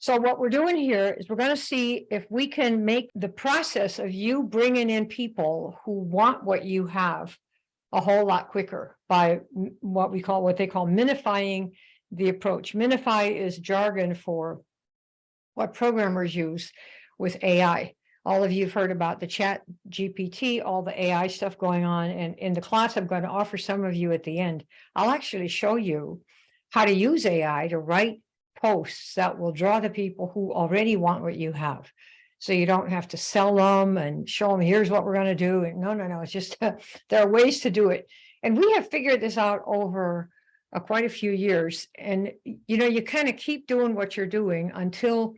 So what we're doing here is we're going to see if we can make the process of you bringing in people who want what you have a whole lot quicker by what they call minifying the approach. Minify is jargon for what programmers use with AI. All of you have heard about the chat GPT, all the AI stuff going on. And in the class, I'm going to offer some of you at the end. I'll actually show you how to use AI to write posts that will draw the people who already want what you have. So you don't have to sell them and show them, here's what we're going to do. And no, it's just, there are ways to do it. And we have figured this out over quite a few years. And, you kind of keep doing what you're doing until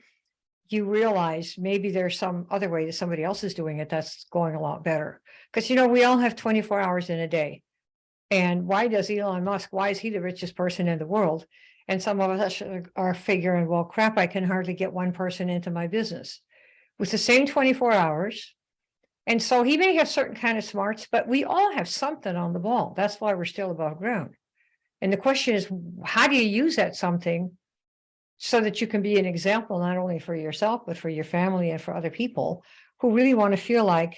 you realize maybe there's some other way that somebody else is doing it that's going a lot better. Because, we all have 24 hours in a day. And why does Elon Musk, why is he the richest person in the world? And some of us are figuring, well, crap, I can hardly get one person into my business with the same 24 hours. And so he may have certain kind of smarts, but we all have something on the ball. That's why we're still above ground. And the question is, how do you use that something so that you can be an example, not only for yourself, but for your family and for other people who really want to feel like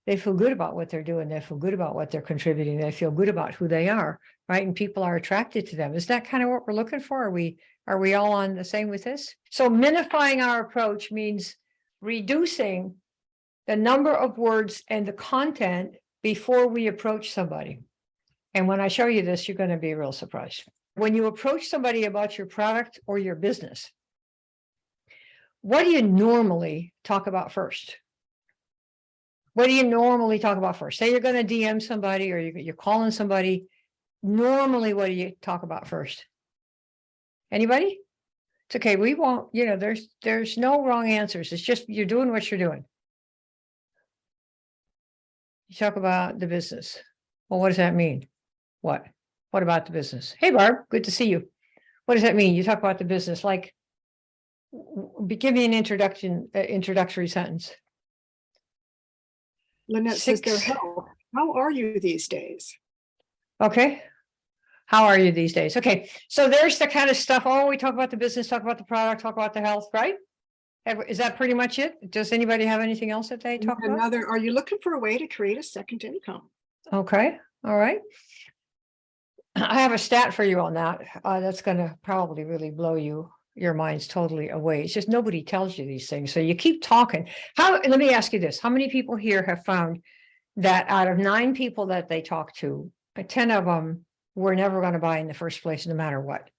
they feel good about what they're doing. They feel good about what they're contributing. They feel good about who they are, right? And people are attracted to them. Is that kind of what we're looking for? Are we all on the same with this? So minifying our approach means reducing the number of words and the content before we approach somebody. And when I show you this, you're going to be real surprised. When you approach somebody about your product or your business, what do you normally talk about first? What do you normally talk about first? Say you're going to DM somebody or you're calling somebody. Normally, what do you talk about first? Anybody? It's okay. We won't, there's no wrong answers. It's just you're doing what you're doing. You talk about the business. Well, what does that mean? What? What about the business? Hey, Barb, good to see you. What does that mean? You talk about the business, like, give me an introductory sentence. Lynette says their health. How are you these days? Okay. How are you these days? Okay. So there's the kind of stuff. Oh, we talk about the business, talk about the product, talk about the health, right? Is that pretty much it? Does anybody have anything else that they talk about? Are you looking for a way to create a second income? Okay. All right. I have a stat for you on that. That's going to probably really blow your minds totally away. It's just nobody tells you these things. So you keep talking. Let me ask you this. How many people here have found that out of 9 people that they talk to, 10 of them were never going to buy in the first place, no matter what?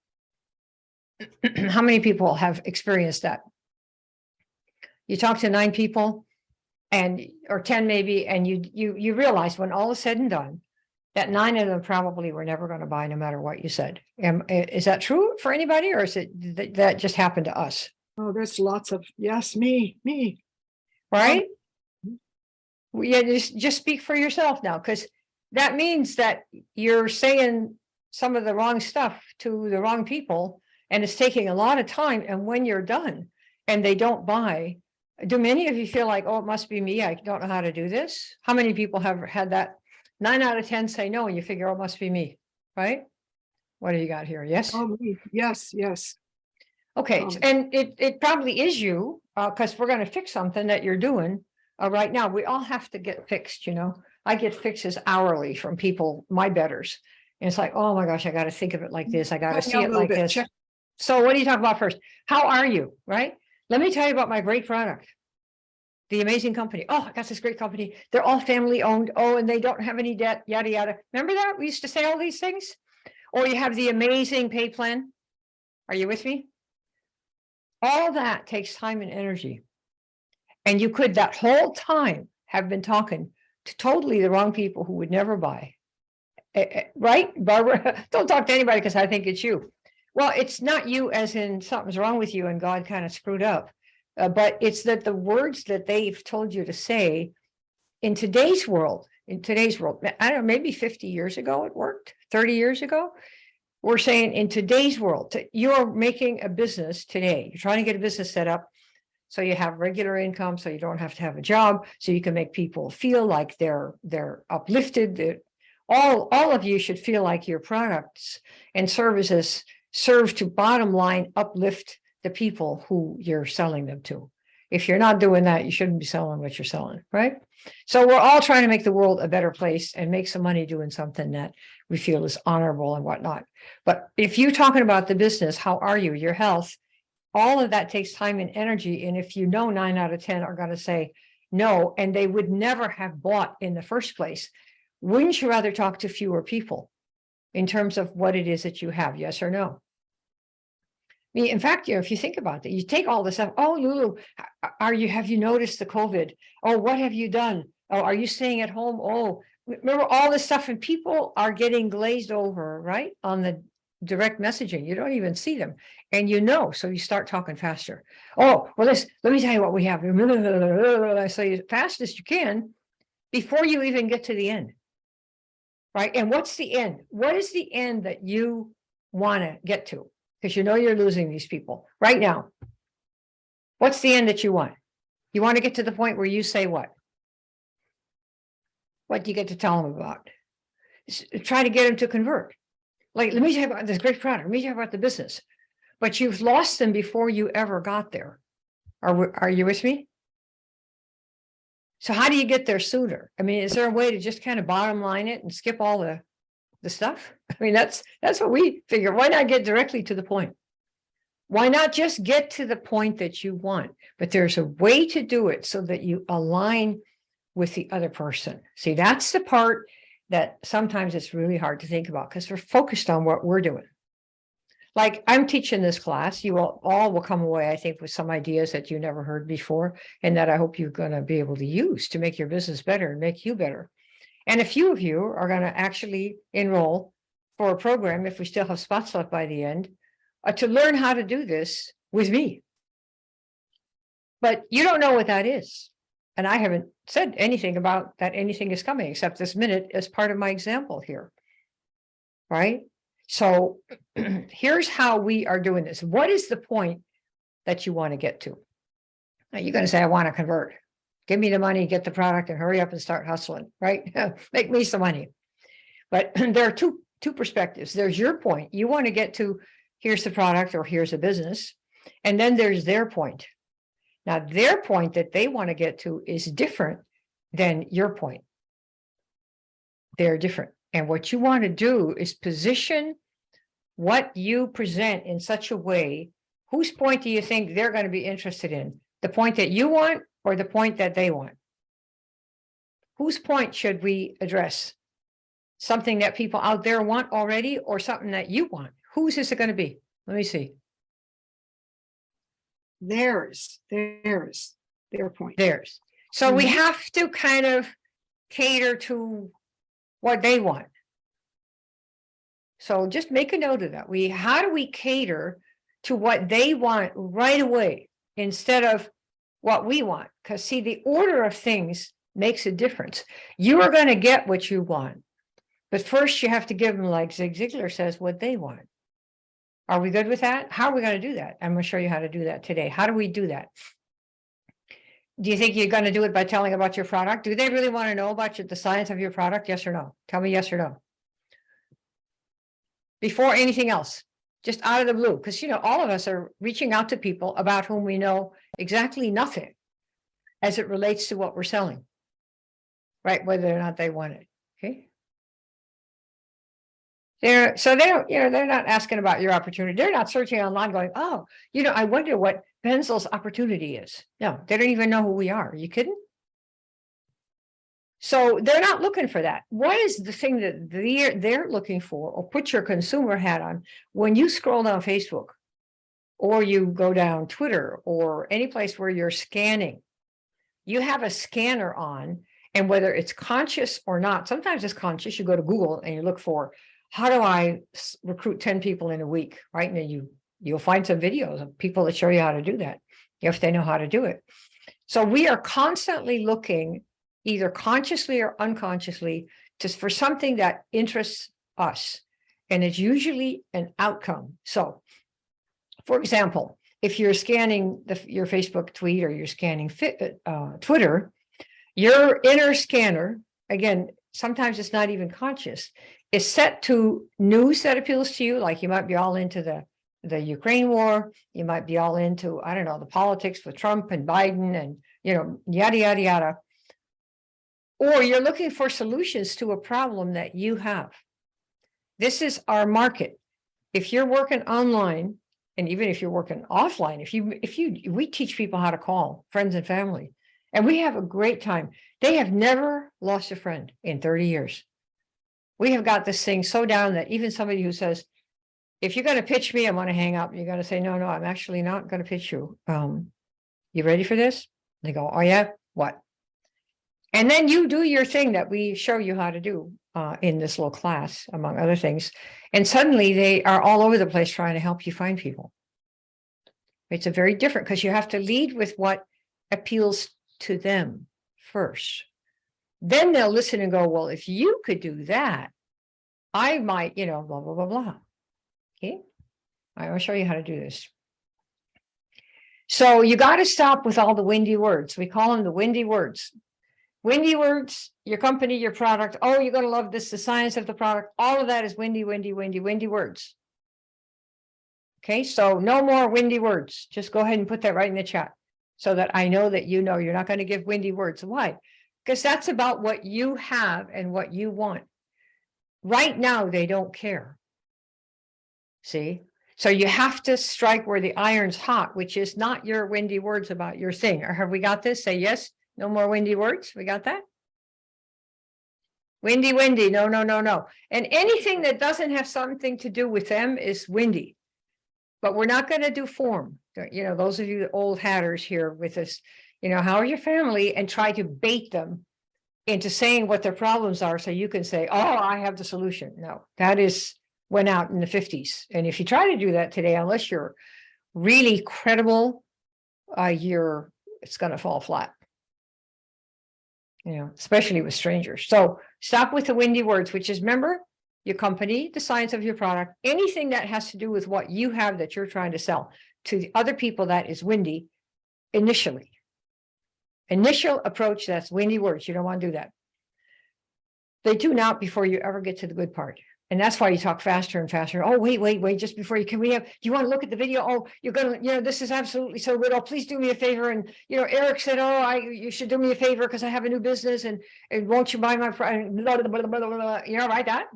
How many people have experienced that? You talk to 9 people or 10 maybe, and you realize when all is said and done, that 9 of them probably were never going to buy no matter what you said. Is that true for anybody, or is it that just happened to us? Oh, there's lots of, yes, me. Right? Yeah, just speak for yourself now, because that means that you're saying some of the wrong stuff to the wrong people, and it's taking a lot of time. And when you're done and they don't buy, do many of you feel like, oh, it must be me, I don't know how to do this? How many people have had that? 9 out of 10 say no, and you figure, oh, it must be me, right? What do you got here? Yes? Oh, me. Yes. Okay, and it probably is you, because we're going to fix something that you're doing right now. We all have to get fixed, I get fixes hourly from people, my betters. And it's like, oh my gosh, I got to think of it like this. I got to see it like this. Check. So what do you talk about first? How are you, right? Let me tell you about my great product. The amazing company. Oh, I got this great company. They're all family owned. Oh, and they don't have any debt, yada, yada. Remember that? We used to say all these things. Or you have the amazing pay plan. Are you with me? All that takes time and energy. And you could that whole time have been talking to totally the wrong people who would never buy. Right, Barbara? Don't talk to anybody because I think it's you. Well, it's not you as in something's wrong with you and God kind of screwed up. But it's that the words that they've told you to say in today's world, I don't know, maybe 50 years ago it worked, 30 years ago. We're saying in today's world, you're making a business today. You're trying to get a business set up so you have regular income, so you don't have to have a job, so you can make people feel like they're uplifted. All of you should feel like your products and services serve to bottom line uplift the people who you're selling them to. If you're not doing that, you shouldn't be selling what you're selling, right? So we're all trying to make the world a better place and make some money doing something that we feel is honorable and whatnot. But if you're talking about the business, how are you, your health, all of that takes time and energy. And if you know 9 out of 10 are going to say no, and they would never have bought in the first place, wouldn't you rather talk to fewer people in terms of what it is that you have? Yes or no? I mean, in fact, if you think about it, you take all this stuff. Oh, Lulu, have you noticed the COVID? Oh, what have you done? Oh, are you staying at home? Oh, remember all this stuff, and people are getting glazed over, right? On the direct messaging. You don't even see them. And so you start talking faster. Oh, well, let me tell you what we have. I say as fast as you can before you even get to the end. Right? And what's the end? What is the end that you want to get to? Because you're losing these people right now. What's the end that you want? You want to get to the point where you say what? What do you get to tell them about? Try to get them to convert. Like, let me tell you about this great product. Let me tell you about the business. But you've lost them before you ever got there. Are you with me? So how do you get there sooner? I mean, is there a way to just kind of bottom line it and skip all the stuff? I mean, that's what we figure. Why not get directly to the point? Why not just get to the point that you want? But there's a way to do it so that you align with the other person. See, that's the part that sometimes it's really hard to think about because we're focused on what we're doing. Like, I'm teaching this class. You all will come away, I think, with some ideas that you never heard before, and that I hope you're going to be able to use to make your business better and make you better. And a few of you are going to actually enroll for a program, if we still have spots left by the end, to learn how to do this with me. But you don't know what that is. And I haven't said anything about that anything is coming, except this minute as part of my example here. Right? So here's how we are doing this. What is the point that you want to get to? Now, you're going to say, I want to convert. Give me the money, get the product, and hurry up and start hustling, right? Make me some money. But there are two perspectives. There's your point. You want to get to, here's the product or here's a business. And then there's their point. Now, their point that they want to get to is different than your point. They're different. And what you want to do is position what you present in such a way, whose point do you think they're going to be interested in? The point that you want or the point that they want? Whose point should we address? Something that people out there want already or something that you want? Whose is it going to be? Let me see. Theirs, their point. Theirs. So we have to kind of cater to what they want. So just make a note of that. How do we cater to what they want right away instead of what we want? Because see, the order of things makes a difference. You are going to get what you want, but first you have to give them, like Zig Ziglar says, what they want. Are we good with that? How are we going to do that? I'm going to show you how to do that today. How do we do that? Do you think you're going to do it by telling about your product? Do they really want to know about the science of your product? Yes or no? Tell me yes or no. Before anything else, just out of the blue, because, all of us are reaching out to people about whom we know exactly nothing as it relates to what we're selling, right? Whether or not they want it. Okay. They're not asking about your opportunity. They're not searching online going, oh, I wonder what Benzel's opportunity is. No, they don't even know who we are. Are you kidding? So they're not looking for that. What is the thing that they're looking for? Or put your consumer hat on when you scroll down Facebook or you go down Twitter or any place where you're scanning. You have a scanner on, and whether it's conscious or not, sometimes it's conscious. You go to Google and you look for, how do I recruit 10 people in a week, right? And you'll find some videos of people that show you how to do that, if they know how to do it. So we are constantly looking, either consciously or unconsciously, for something that interests us. And it's usually an outcome. So, for example, if you're scanning your Facebook tweet or you're scanning Twitter, your inner scanner, again, sometimes it's not even conscious, is set to news that appeals to you. Like you might be all into the the Ukraine war. You might be all into, I don't know, the politics with Trump and Biden and, yada, yada, yada. Or you're looking for solutions to a problem that you have. This is our market. If you're working online, and even if you're working offline, we teach people how to call friends and family, and we have a great time. They have never lost a friend in 30 years. We have got this thing so down that even somebody who says, if you're going to pitch me, I'm going to hang up. You're going to say, no, I'm actually not going to pitch you. You ready for this? They go, oh yeah, what? And then you do your thing that we show you how to do in this little class, among other things. And suddenly they are all over the place trying to help you find people. It's a very different, because you have to lead with what appeals to them first. Then they'll listen and go, well, if you could do that, I might, blah, blah, blah, blah. Okay. I will show you how to do this. So you got to stop with all the windy words. We call them the windy words. Windy words, your company, your product. Oh, you're going to love this, the science of the product. All of that is windy, windy, windy, windy words. Okay, so no more windy words. Just go ahead and put that right in the chat so that I know that you're not going to give windy words. Why? Because that's about what you have and what you want. Right now, they don't care. See? So you have to strike where the iron's hot, which is not your windy words about your thing. Or have we got this? Say yes. No more windy words. We got that? Windy, windy. No, no, no, no. And anything that doesn't have something to do with them is windy. But we're not going to do form. Those of you old hatters here with us, how are your family? And try to bait them into saying what their problems are so you can say, oh, I have the solution. No, that went out in the 50s. And if you try to do that today, unless you're really credible, it's going to fall flat. Especially with strangers. So stop with the windy words, which is, remember, your company, the science of your product, anything that has to do with what you have that you're trying to sell to the other people, that is windy initially. Initial approach, that's windy words. You don't want to do that. They tune out before you ever get to the good part. And that's why you talk faster and faster. Oh, wait, just before do you want to look at the video? Oh, you're going to, this is absolutely so good. Oh, please do me a favor. And, Eric said, oh, you should do me a favor because I have a new business and won't you buy my product? Blah, blah, blah, blah, blah, blah. Write that.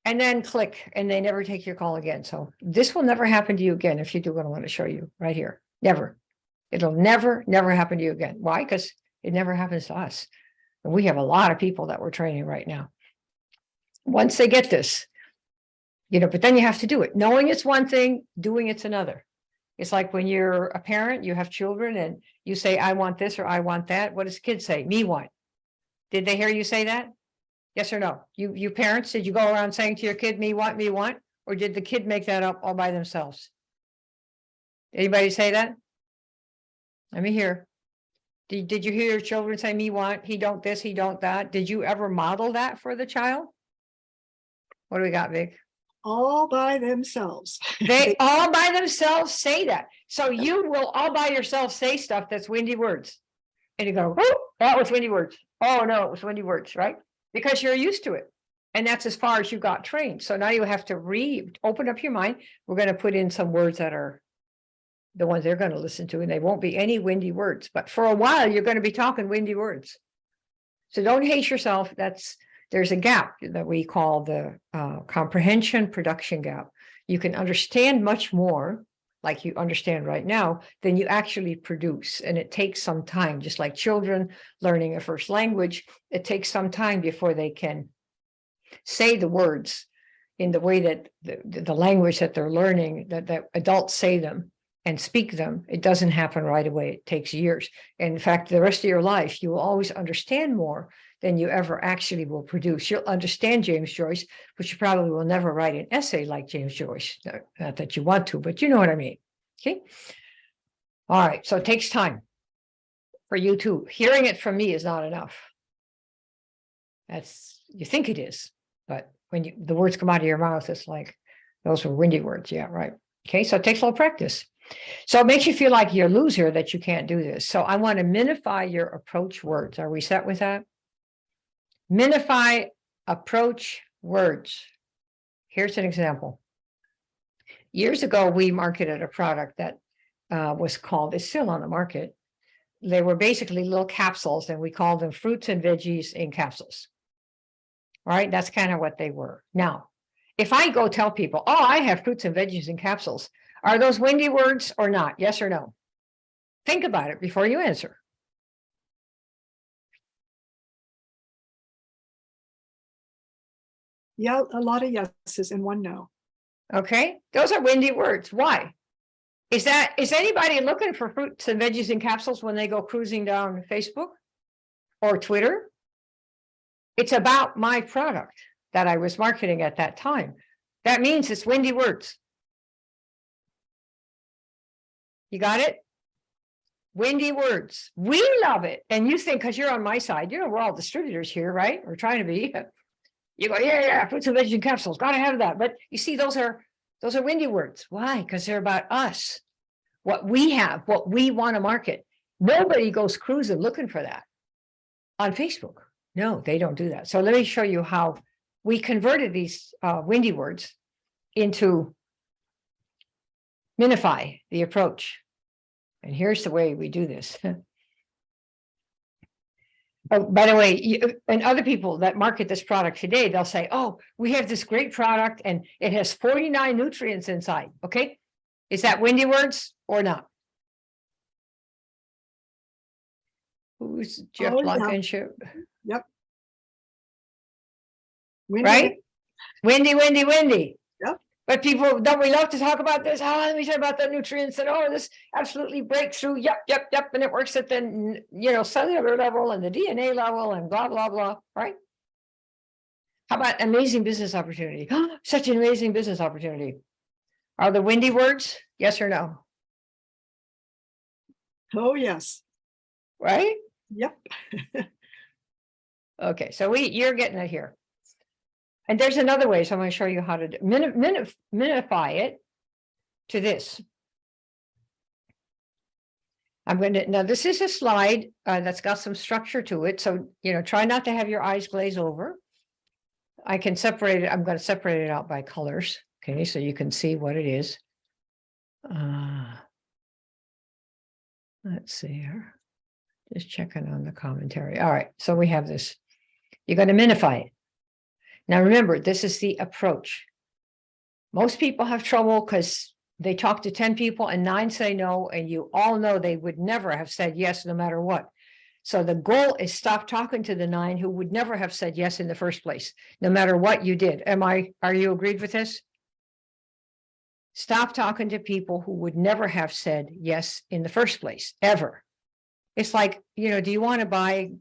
And then click, and they never take your call again. So this will never happen to you again. If you do what I want to show you right here, never. It'll never happen to you again. Why? Because it never happens to us. And we have a lot of people that we're training right now. Once they get this, but then you have to do it. Knowing it's one thing, doing it's another. It's like when you're a parent, you have children, and you say, I want this or I want that. What does kids say? Me want. Did they hear you say that? Yes or no? You parents, did you go around saying to your kid, me want, or did the kid make that up all by themselves? Anybody say that? Let me hear. Did you hear your children say, me want, he don't this, he don't that? Did you ever model that for the child? What do we got, Vic? All by themselves. They all by themselves say that. So you will all by yourself say stuff that's windy words. And you go, oh, that was windy words. Oh no, it was windy words, right? Because you're used to it. And that's as far as you got trained. So now you have to open up your mind. We're going to put in some words that are the ones they're going to listen to, and they won't be any windy words. But for a while, you're going to be talking windy words. So don't hate yourself. There's a gap that we call the comprehension production gap. You can understand much more, like you understand right now, than you actually produce. And it takes some time, just like children learning a first language. It takes some time before they can say the words in the way that the language that they're learning, that adults say them and speak them. It doesn't happen right away. It takes years. And in fact, the rest of your life, you will always understand more than you ever actually will produce. You'll understand James Joyce, but you probably will never write an essay like James Joyce. Not that you want to, but you know what I mean. Okay. All right. So it takes time for you too. Hearing it from me is not enough. You think it is, but when the words come out of your mouth, it's like, those were windy words. Yeah, right. Okay. So it takes a little practice. So it makes you feel like you're a loser that you can't do this. So I want to minify your approach words. Are we set with that? Minify approach words. Here's an example. Years ago, we marketed a product that was called, it's still on the market. They were basically little capsules, and we called them fruits and veggies in capsules. All right, that's kind of what they were. Now, if I go tell people, oh, I have fruits and veggies in capsules, are those windy words or not? Yes or no? Think about it before you answer. Yeah, a lot of yeses and one no. Okay, those are windy words. Why? Is anybody looking for fruits and veggies in capsules when they go cruising down Facebook or Twitter? It's about my product that I was marketing at that time. That means it's windy words. You got it? Windy words. We love it. And you think, because you're on my side, you know, we're all distributors here, right? We're trying to be. You go, yeah, fruits and veggies in capsules, gotta have that. But you see, those are windy words. Why? Because they're about us, what we have, what we want to market. Nobody goes cruising looking for that on Facebook. No, they don't do that. So let me show you how we converted these windy words into minify the approach. And here's the way we do this. Oh, by the way, and other people that market this product today, they'll say, oh, we have this great product and it has 49 nutrients inside. Okay. Is that windy words or not? Who's Jeff Blankenship? Yep. Windy, right? Windy, windy, windy. Yep. But people, don't we love to talk about this? Oh, let me talk about the nutrients and oh, this absolutely breakthrough. Yep, yep, yep. And it works at the, cellular level and the DNA level and blah, blah, blah. Right? How about amazing business opportunity? Such an amazing business opportunity. Are the windy words? Yes or no? Oh, yes. Right? Yep. Okay, so you're getting it here. And there's another way, so I'm going to show you how to minify it to this. Now this is a slide that's got some structure to it. So, try not to have your eyes glaze over. I can separate it. I'm going to separate it out by colors. Okay, so you can see what it is. Let's see here. Just checking on the commentary. All right, so we have this. You're going to minify it. Now, remember, this is the approach. Most people have trouble because they talk to 10 people and 9 say no, and you all know they would never have said yes no matter what. So the goal is stop talking to the 9 who would never have said yes in the first place, no matter what you did. Are you agreed with this? Stop talking to people who would never have said yes in the first place, ever. It's like, do you want to buy,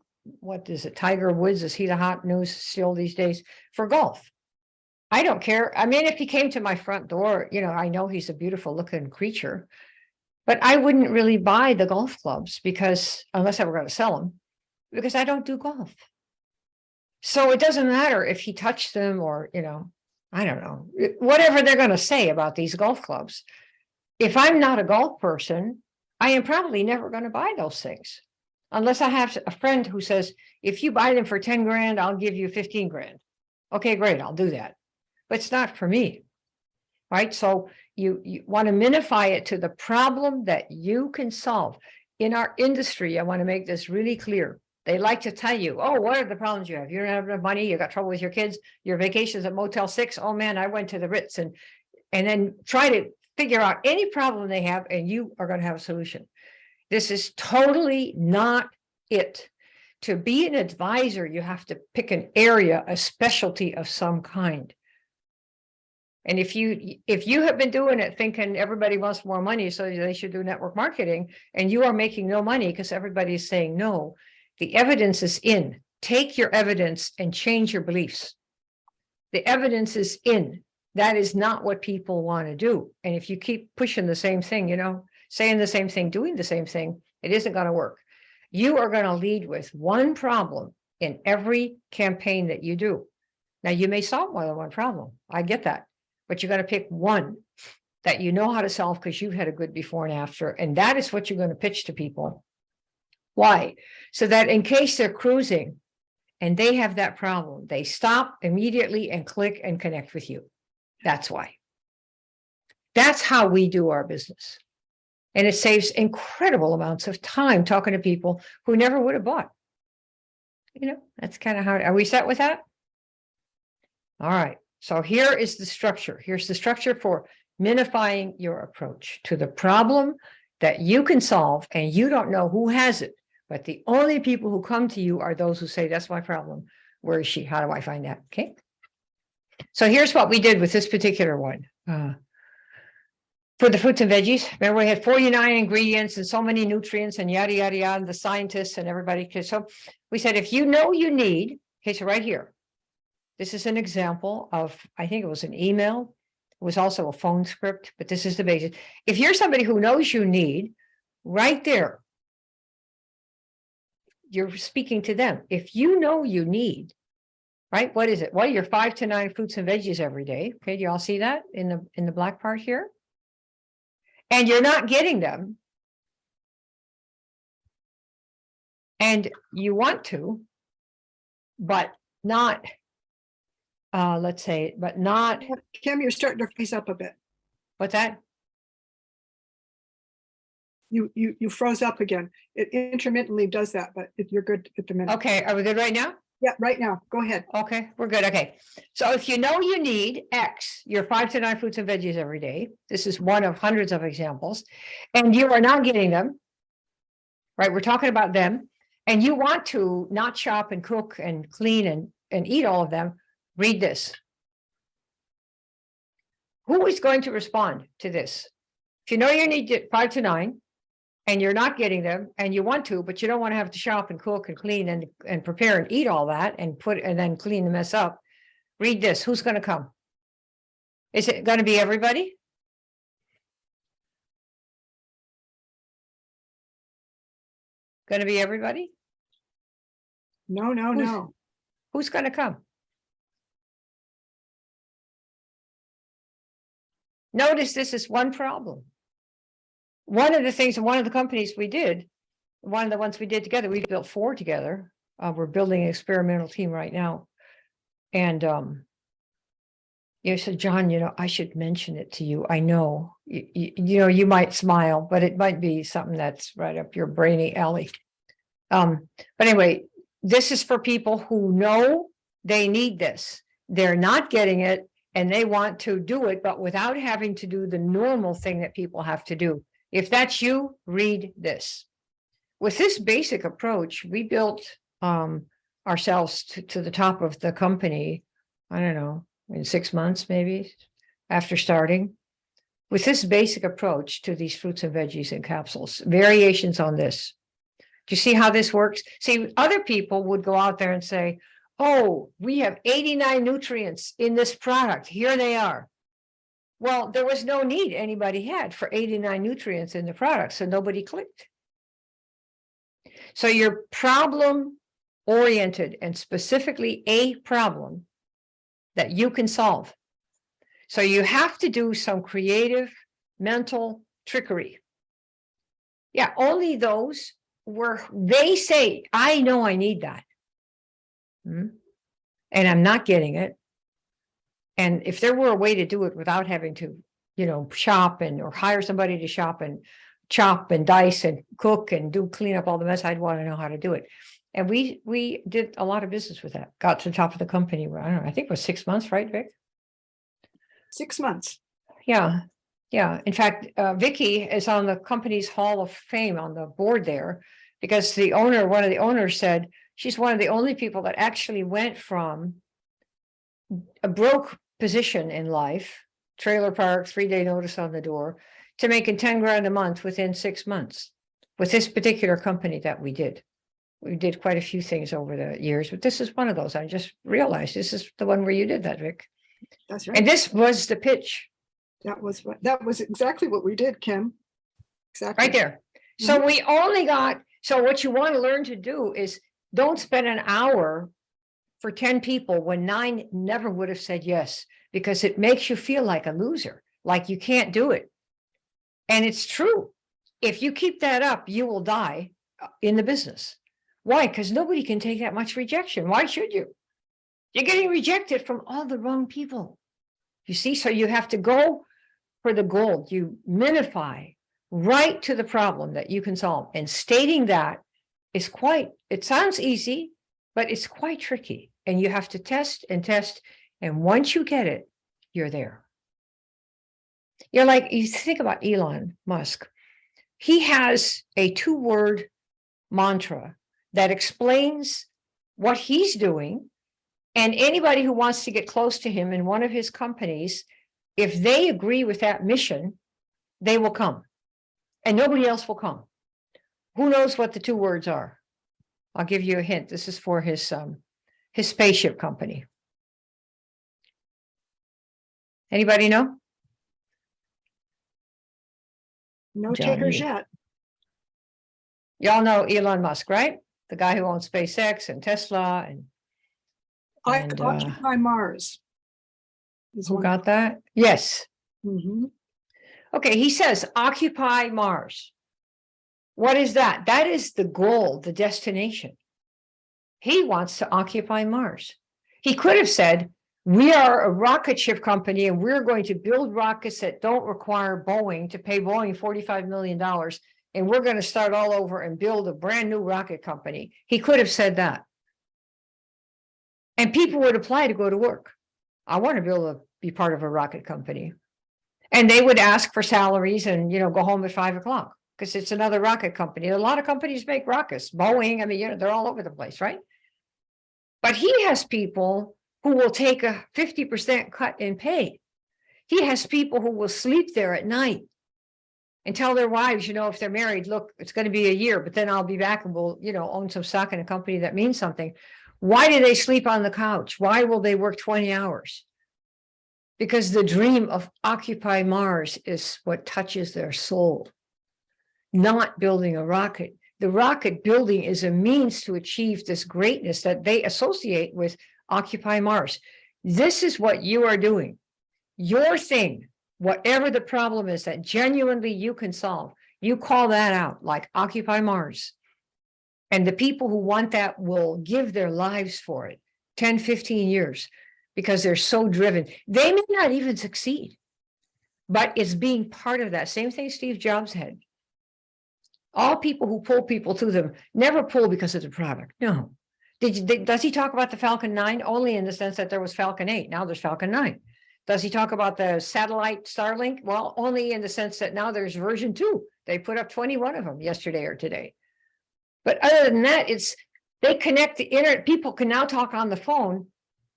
what is it, Tiger Woods? Is he the hot news still these days for golf? I don't care. I mean, if he came to my front door, I know he's a beautiful looking creature, but I wouldn't really buy the golf clubs because unless I were going to sell them, because I don't do golf. So it doesn't matter if he touched them or, I don't know, whatever they're going to say about these golf clubs. If I'm not a golf person, I am probably never going to buy those things. Unless I have a friend who says, if you buy them for 10 grand, I'll give you 15 grand. Okay, great, I'll do that. But it's not for me, right? So you want to minify it to the problem that you can solve. In our industry, I want to make this really clear. They like to tell you, oh, what are the problems you have? You don't have enough money, you got trouble with your kids, your vacations at Motel 6. Oh man, I went to the Ritz, and then try to figure out any problem they have, and you are going to have a solution. This is totally not it. To be an advisor, you have to pick an area, a specialty of some kind. And if you have been doing it thinking everybody wants more money, so they should do network marketing, and you are making no money because everybody is saying no, the evidence is in. Take your evidence and change your beliefs. The evidence is in. That is not what people want to do. And if you keep pushing the same thing, saying the same thing, doing the same thing, it isn't going to work. You are going to lead with one problem in every campaign that you do. Now, you may solve more than one problem. I get that. But you're going to pick one that you know how to solve because you've had a good before and after. And that is what you're going to pitch to people. Why? So that in case they're cruising and they have that problem, they stop immediately and click and connect with you. That's why. That's how we do our business. And it saves incredible amounts of time talking to people who never would have bought. That's kind of how, are we set with that? All right. So here is the structure. Here's the structure for minifying your approach to the problem that you can solve, and you don't know who has it, but the only people who come to you are those who say, that's my problem. Where is she? How do I find that? Okay. So here's what we did with this particular one. For the fruits and veggies, remember we had 49 ingredients and so many nutrients and yada, yada, yada, and the scientists and everybody. So we said, if you know you need, okay, so right here, this is an example of, I think it was an email. It was also a phone script, but this is the basis. If you're somebody who knows you need, right there, you're speaking to them. If you know you need, right, what is it? What are your 5 to 9 fruits and veggies every day? Okay, do you all see that in the black part here? And you're not getting them, and you want to, but not, let's say, but not, Kim, you're starting to freeze up a bit. what's that? You froze up again. It intermittently does that, but you're good at the minute. Okay, are we good right now? Yeah, right now. Go ahead. Okay, we're good. Okay. So if you know you need X, your 5 to 9 fruits and veggies every day, this is one of hundreds of examples, and you are not getting them, right? We're talking about them, and you want to not shop and cook and clean and eat all of them, read this. Who is going to respond to this? If you know you need 5 to 9, and you're not getting them, and you want to, but you don't want to have to shop and cook and clean and prepare and eat all that and then clean the mess up. Read this. Who's going to come? Is it going to be everybody? Going to be everybody? No. Who's going to come? Notice this is one problem. One of the things, one of the companies we did, one of the ones we did together, we built 4 together. We're building an experimental team right now. And you said, John, I should mention it to you. I know, you might smile, but it might be something that's right up your brainy alley. But anyway, this is for people who know they need this. They're not getting it, and they want to do it, but without having to do the normal thing that people have to do. If that's you, read this. With this basic approach, we built ourselves to the top of the company, I don't know, in 6 months, maybe, after starting. With this basic approach to these fruits and veggies in capsules, variations on this. Do you see how this works? See, other people would go out there and say, oh, we have 89 nutrients in this product. Here they are. Well, there was no need anybody had for 89 nutrients in the product, so nobody clicked. So you're problem oriented and specifically a problem that you can solve. So you have to do some creative mental trickery. Yeah, only those where they say, I know I need that. And I'm not getting it. And if there were a way to do it without having to, shop or hire somebody to shop and chop and dice and cook and clean up all the mess, I'd want to know how to do it. And we did a lot of business with that. Got to the top of the company. I don't know. I think it was 6 months, right, Vic? 6 months. Yeah. In fact, Vicky is on the company's Hall of Fame on the board there, because one of the owners said she's one of the only people that actually went from a broke position in life, trailer park, 3-day notice on the door, to making 10 grand a month within 6 months with this particular company that we did. We did quite a few things over the years, but this is one of those. I just realized this is the one where you did that, Vic. That's right. And this was the pitch. That was exactly what we did, Kim. Exactly. Right there. So so what you want to learn to do is don't spend an hour for 10 people when 9 never would have said yes, because it makes you feel like a loser, like you can't do it. And it's true. If you keep that up, you will die in the business. Why? Because nobody can take that much rejection. Why should you? You're getting rejected from all the wrong people. You see, so you have to go for the gold. You minify right to the problem that you can solve. And stating that is it sounds easy, but it's quite tricky. And you have to test and test. And once you get it, you're there. You're like, you think about Elon Musk. He has a 2-word mantra that explains what he's doing. And anybody who wants to get close to him in one of his companies, if they agree with that mission, they will come. And nobody else will come. Who knows what the 2 words are? I'll give you a hint. This is for his spaceship company. Anybody know? No Johnny. takers yet. Y'all know Elon Musk, right? The guy who owns SpaceX and Tesla and Occupy Mars. who got that? Yes. Mhm. Okay, he says, occupy Mars. What is that? That is the goal, the destination. He wants to occupy Mars. He could have said, we are a rocket ship company and we're going to build rockets that don't require Boeing to pay Boeing $45 million. And we're going to start all over and build a brand new rocket company. He could have said that. And people would apply to go to work. I want to be part of a rocket company. And they would ask for salaries and, go home at 5 o'clock because it's another rocket company. A lot of companies make rockets. Boeing, I mean, they're all over the place, right? But he has people who will take a 50% cut in pay. He has people who will sleep there at night and tell their wives, if they're married, look, it's going to be a year, but then I'll be back and we'll, own some stock in a company that means something. Why do they sleep on the couch? Why will they work 20 hours? Because the dream of Occupy Mars is what touches their soul, not building a rocket. The rocket building is a means to achieve this greatness that they associate with Occupy Mars. This is what you are doing. Your thing, whatever the problem is that genuinely you can solve, you call that out like Occupy Mars. And the people who want that will give their lives for it, 10, 15 years, because they're so driven. They may not even succeed, but it's being part of that. Same thing Steve Jobs had. All people who pull people to them never pull because of the product. No. Does he talk about the Falcon 9? Only in the sense that there was Falcon 8. Now there's Falcon 9. Does he talk about the satellite Starlink? Well, only in the sense that now there's version 2. They put up 21 of them yesterday or today. But other than that, they connect the internet. People can now talk on the phone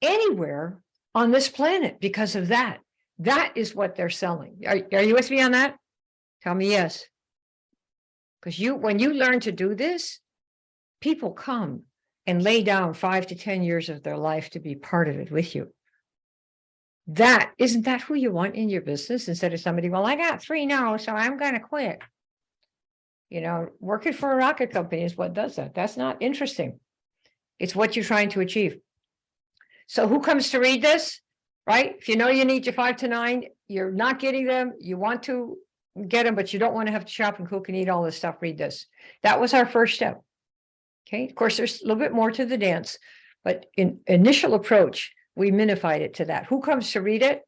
anywhere on this planet because of that. That is what they're selling. Are you with me on that? Tell me yes. Because when you learn to do this, people come and lay down 5 to 10 years of their life to be part of it with you. Isn't that who you want in your business? Instead of somebody, well, I got 3 now, so I'm going to quit. Working for a rocket company is what does that. That's not interesting. It's what you're trying to achieve. So who comes to read this, right? If you know you need your 5 to 9, you're not getting them. You want to get them, but you don't want to have to shop and cook and eat all this stuff. Read this. That was our first step. Okay. Of course, there's a little bit more to the dance, but in initial approach, we minified it to that. Who comes to read it?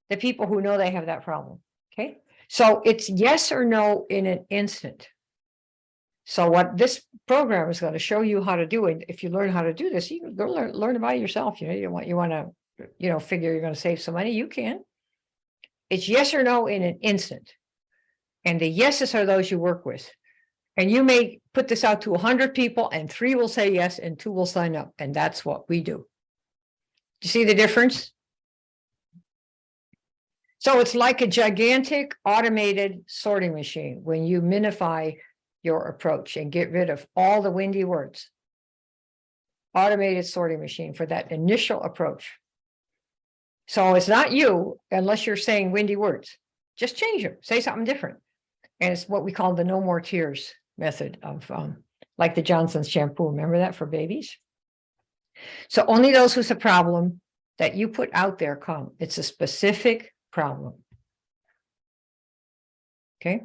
The people who know they have that problem. Okay. So it's yes or no in an instant. So what this program is going to show you how to do it. If you learn how to do this, you can go learn about it yourself. You want to, figure you're going to save some money. You can. It's yes or no in an instant. And the yeses are those you work with. And you may put this out to 100 people and 3 will say yes and 2 will sign up. And that's what we do. Do you see the difference? So it's like a gigantic automated sorting machine when you minify your approach and get rid of all the windy words. Automated sorting machine for that initial approach. So it's not you unless you're saying windy words. Just change them. Say something different. And it's what we call the no more tears method of like the Johnson's shampoo. Remember that for babies? So only those with a problem that you put out there come. It's a specific problem. Okay.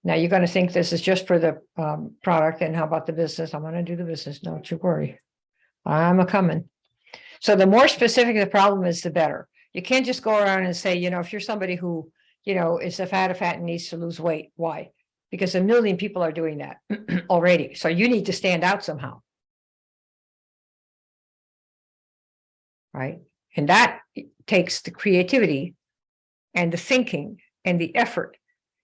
Now you're going to think this is just for the product. And how about the business? I'm going to do the business. Don't you worry. I'm a coming. So the more specific the problem is, the better. You can't just go around and say, if you're somebody who is a fat and needs to lose weight. Why? Because 1 million people are doing that already. So you need to stand out somehow. Right? And that takes the creativity and the thinking and the effort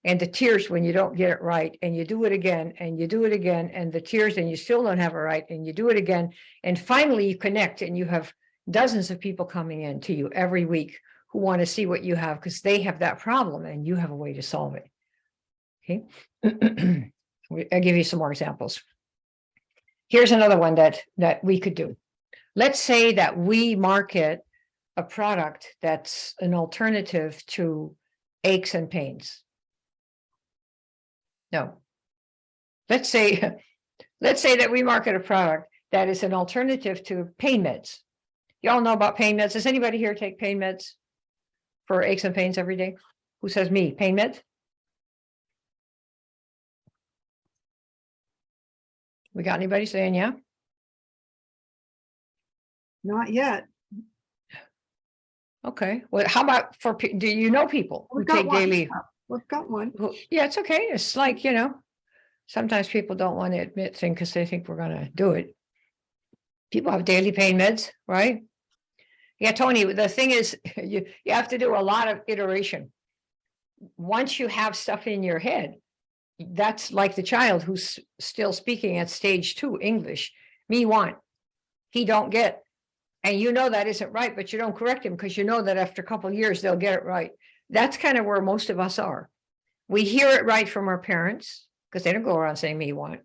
and the tears when you don't get it right, and you do it again and you do it again, and the tears and you still don't have it right, and you do it again, and finally you connect and you have dozens of people coming in to you every week who want to see what you have because they have that problem and you have a way to solve it. Okay. I'll give you some more examples. Here's another one that we could do. Let's say that we market a product that's an alternative to aches and pains. No. Let's say that we market a product that is an alternative to pain meds. You all know about pain meds. Does anybody here take pain meds for aches and pains every day? Who says me? Pain meds? We got anybody saying yeah? Not yet. Okay. Well, how about do you know people who take daily? We've got one. Yeah, it's okay. It's like, sometimes people don't want to admit things because they think we're going to do it. People have daily pain meds, right? Yeah, Tony, the thing is, you have to do a lot of iteration. Once you have stuff in your head, that's like the child who's still speaking at stage 2 English. Me want, he don't get. And that isn't right, but you don't correct him because you know that after a couple of years, they'll get it right. That's kind of where most of us are. We hear it right from our parents because they don't go around saying me want,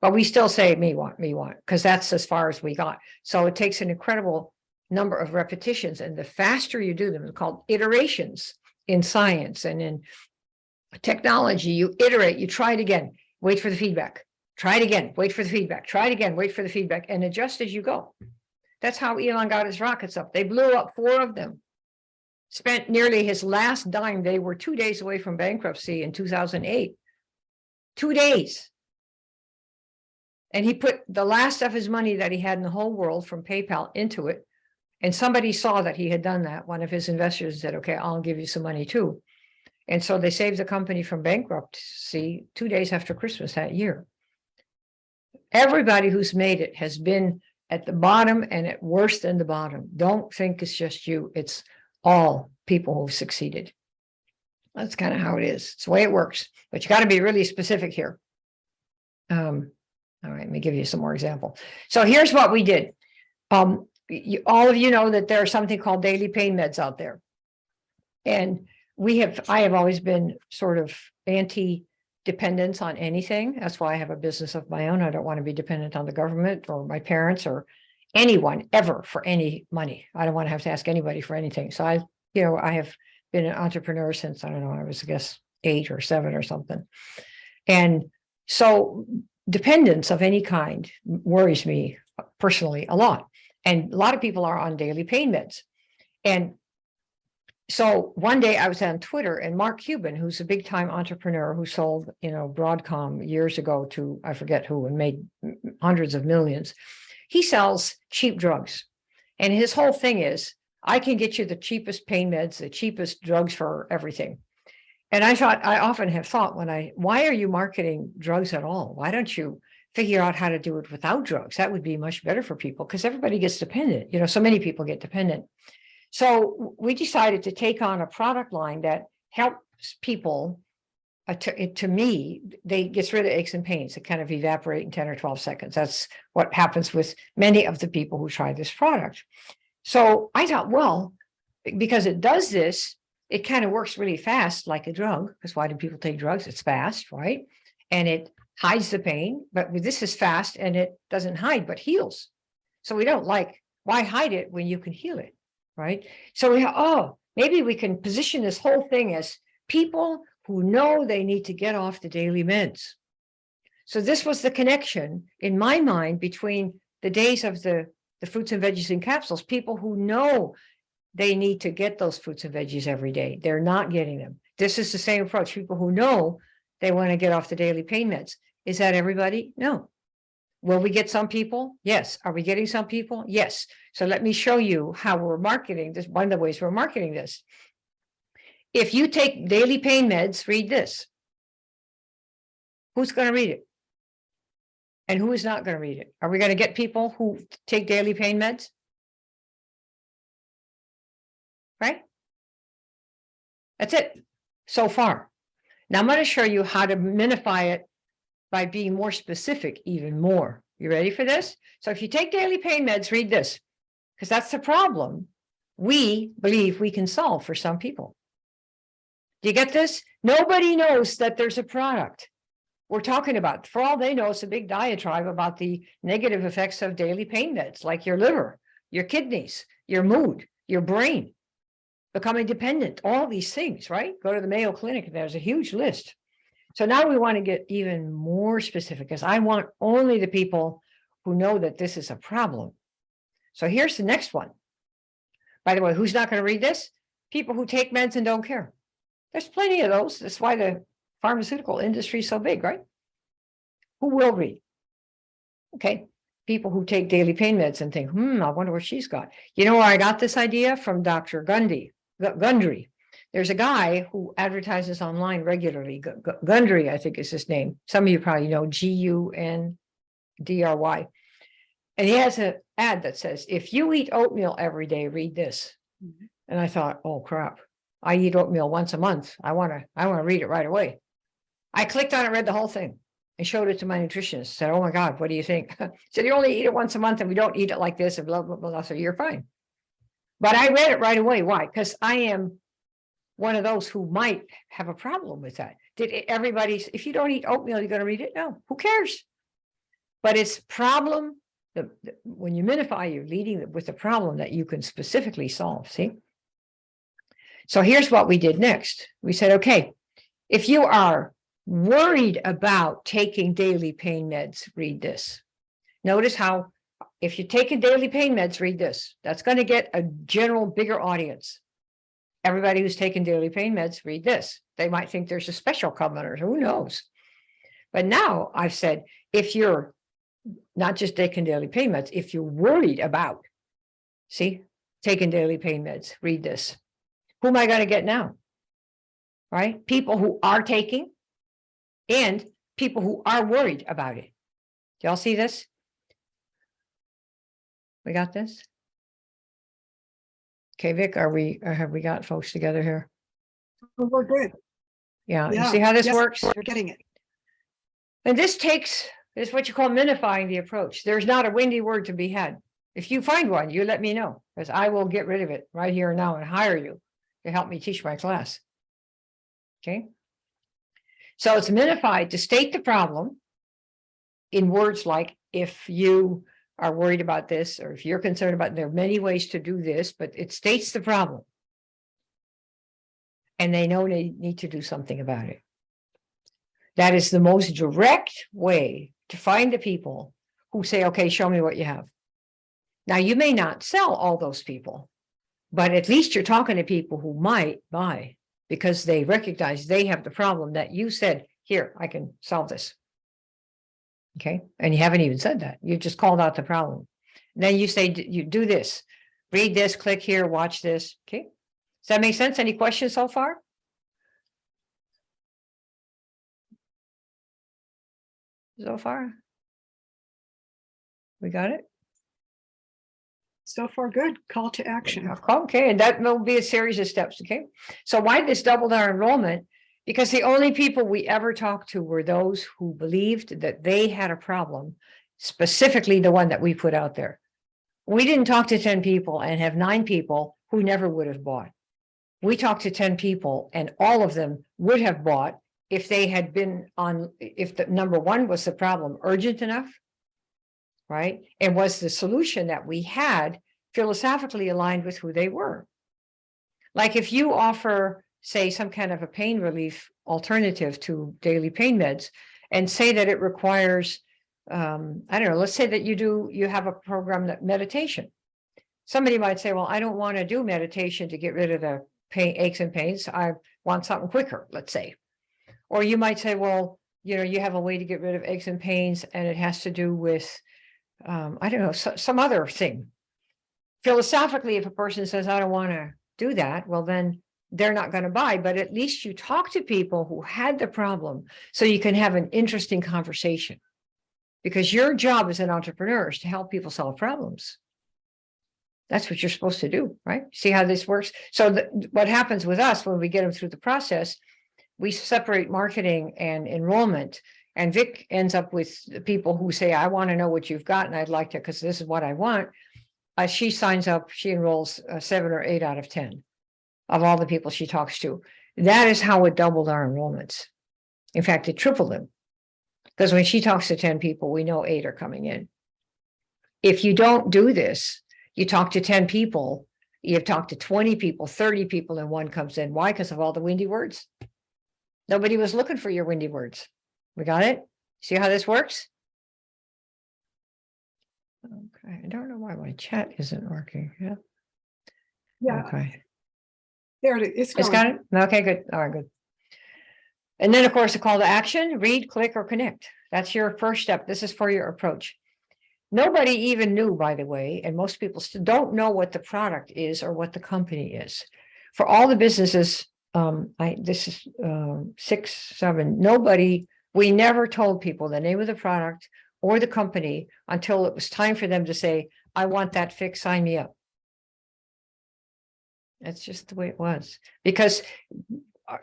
but we still say me want, because that's as far as we got. So it takes an incredible number of repetitions. And the faster you do them, it's called iterations in science and in technology. You iterate, you try it again, wait for the feedback, try it again, wait for the feedback, try it again, wait for the feedback, and adjust as you go. That's how Elon got his rockets up. They blew up 4 of them. Spent nearly his last dime. They were 2 days away from bankruptcy in 2008. 2 days. And he put the last of his money that he had in the whole world from PayPal into it. And somebody saw that he had done that. One of his investors said, okay, I'll give you some money too. And so they saved the company from bankruptcy 2 days after Christmas that year. Everybody who's made it has been at the bottom and at worse than the bottom. Don't think it's just you. It's all people who've succeeded. That's kind of how it is. It's the way it works. But you got to be really specific here. All right, let me give you some more example. So here's what we did. All of you know that there's something called daily pain meds out there. And I have always been sort of anti-dependence on anything. That's why I have a business of my own. I don't want to be dependent on the government or my parents or anyone ever for any money. I don't want to have to ask anybody for anything. So I have been an entrepreneur since, I don't know, I was, I guess, 8 or 7 or something. And so dependence of any kind worries me personally a lot. And a lot of people are on daily pain meds. And so one day I was on Twitter, and Mark Cuban, who's a big time entrepreneur who sold, Broadcom years ago to, I forget who, and made hundreds of millions. He sells cheap drugs. And his whole thing is, I can get you the cheapest pain meds, the cheapest drugs for everything. And I often have thought why are you marketing drugs at all? Why don't you figure out how to do it without drugs? That would be much better for people because everybody gets dependent. So many people get dependent. So we decided to take on a product line that helps people. To me, they gets rid of aches and pains. It kind of evaporate in 10 or 12 seconds. That's what happens with many of the people who try this product. So I thought, well, because it does this, it kind of works really fast like a drug. Because why do people take drugs? It's fast, right? And it hides the pain. But this is fast and it doesn't hide, but heals. So we don't why hide it when you can heal it, right? So maybe we can position this whole thing as people who know they need to get off the daily meds. So this was the connection in my mind between the days of the fruits and veggies and capsules, people who know they need to get those fruits and veggies every day. They're not getting them. This is the same approach. People who know they want to get off the daily pain meds. Is that everybody? No. Will we get some people? Yes. Are we getting some people? Yes. So let me show you how we're marketing this. One of the ways we're marketing this if you take daily pain meds, read this. Who's going to read it? And who is not going to read it? Are we going to get people who take daily pain meds? Right? That's it so far. Now I'm going to show you how to minify it by being more specific, even more. You ready for this? So if you take daily pain meds, read this, because that's the problem we believe we can solve for some people. Do you get this? Nobody knows that there's a product we're talking about. For all they know, it's a big diatribe about the negative effects of daily pain meds, like your liver, your kidneys, your mood, your brain, becoming dependent, all these things, right? Go to the Mayo Clinic, and there's a huge list. So now we want to get even more specific, because I want only the people who know that this is a problem. So here's the next one. By the way, who's not going to read this? People who take meds and don't care. There's plenty of those. That's why the pharmaceutical industry is so big, right? Who will read? Okay. People who take daily pain meds and think, I wonder what she's got. You know where I got this idea? From Dr. Gundry. There's a guy who advertises online regularly. Gundry, I think is his name. Some of you probably know, Gundry. And he has an ad that says, if you eat oatmeal every day, read this. Mm-hmm. And I thought, oh crap, I eat oatmeal once a month. I want to read it right away. I clicked on it, read the whole thing, and showed it to my nutritionist. Said, oh my God, what do you think? Said, you only eat it once a month, and we don't eat it like this, and blah, blah, blah. So you're fine. But I read it right away. Why? Because I am one of those who might have a problem with that. If you don't eat oatmeal, you're going to read it? No, who cares? But it's problem. When you minify, you're leading with the problem that you can specifically solve. See? So here's what we did next. We said, okay, if you are worried about taking daily pain meds, read this. Notice how, if you're taking daily pain meds, read this. That's going to get a general bigger audience. Everybody who's taking daily pain meds, read this. They might think there's a special commenter. Who knows? But now I've said, if you're not just taking daily pain meds, if you're worried about, taking daily pain meds, read this. Who am I going to get now? Right? People who are taking and people who are worried about it. Do y'all see this? We got this? Okay, Vic, have we got folks together here? We're good. Yeah, you see how this works? We're getting it. And this is what you call minifying the approach. There's not a windy word to be had. If you find one, you let me know, because I will get rid of it right here and now and hire you to help me teach my class. Okay. So it's minified to state the problem in words like, if you are worried about this, or if you're concerned about, there are many ways to do this, but it states the problem. And they know they need to do something about it. That is the most direct way to find the people who say, okay, show me what you have. Now, you may not sell all those people, but at least you're talking to people who might buy, because they recognize they have the problem that you said, here, I can solve this. Okay. And you haven't even said that. You just called out the problem. And then you say, you do this, read this, click here, watch this. Okay. Does that make sense? Any questions so far? So far? We got it? So far, good. Call to action. Okay, and that will be a series of steps. Okay. So why this doubled our enrollment? Because the only people we ever talked to were those who believed that they had a problem, specifically the one that we put out there. We didn't talk to 10 people and have 9 people who never would have bought. We talked to 10 people and all of them would have bought if they had been on, if the number one was the problem urgent enough, right? And was the solution that we had philosophically aligned with who they were. Like if you offer, say, some kind of a pain relief alternative to daily pain meds, and say that it requires, I don't know, let's say that you have a program that meditation. Somebody might say, well, I don't want to do meditation to get rid of the pain, aches and pains. I want something quicker, let's say. Or you might say, well, you have a way to get rid of aches and pains, and it has to do with, I don't know, some other thing. Philosophically, if a person says, I don't want to do that, well, then they're not going to buy, but at least you talk to people who had the problem so you can have an interesting conversation. Because your job as an entrepreneur is to help people solve problems. That's what you're supposed to do, right? See how this works? So what happens with us when we get them through the process, we separate marketing and enrollment. And Vic ends up with people who say, I want to know what you've got, and I'd like to, because this is what I want. She signs up, she enrolls 7 or 8 out of 10 of all the people she talks to. That is how it doubled our enrollments. In fact, it tripled them. Because when she talks to 10 people, we know 8 are coming in. If you don't do this, you talk to 10 people, you've talked to 20 people, 30 people, and 1 comes in. Why? Because of all the windy words. Nobody was looking for your windy words. We got it? See how this works? Okay, I don't know why my chat isn't working. Yeah. Yeah, Okay. there it is. It's got it? Okay, good. All right, good. And then, of course, the call to action, read, click, or connect. That's your first step. This is for your approach. Nobody even knew, by the way, and most people still don't know what the product is or what the company is. For all the businesses, this is 6, 7, we never told people the name of the product or the company until it was time for them to say, I want that fix, sign me up. That's just the way it was. Because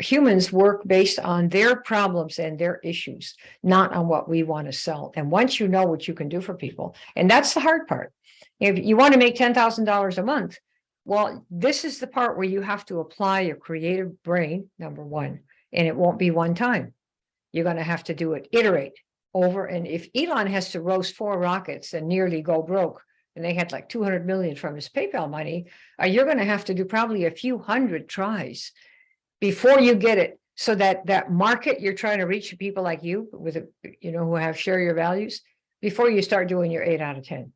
humans work based on their problems and their issues, not on what we want to sell. And once you know what you can do for people, and that's the hard part. If you want to make $10,000 a month, well, this is the part where you have to apply your creative brain, number one, and it won't be one time. You're going to have to do it, iterate over. And if Elon has to roast 4 rockets and nearly go broke, and they had like 200 million from his PayPal money, you're going to have to do probably a few hundred tries before you get it, so that market you're trying to reach, people like you with who have share your values, before you start doing your 8 out of 10.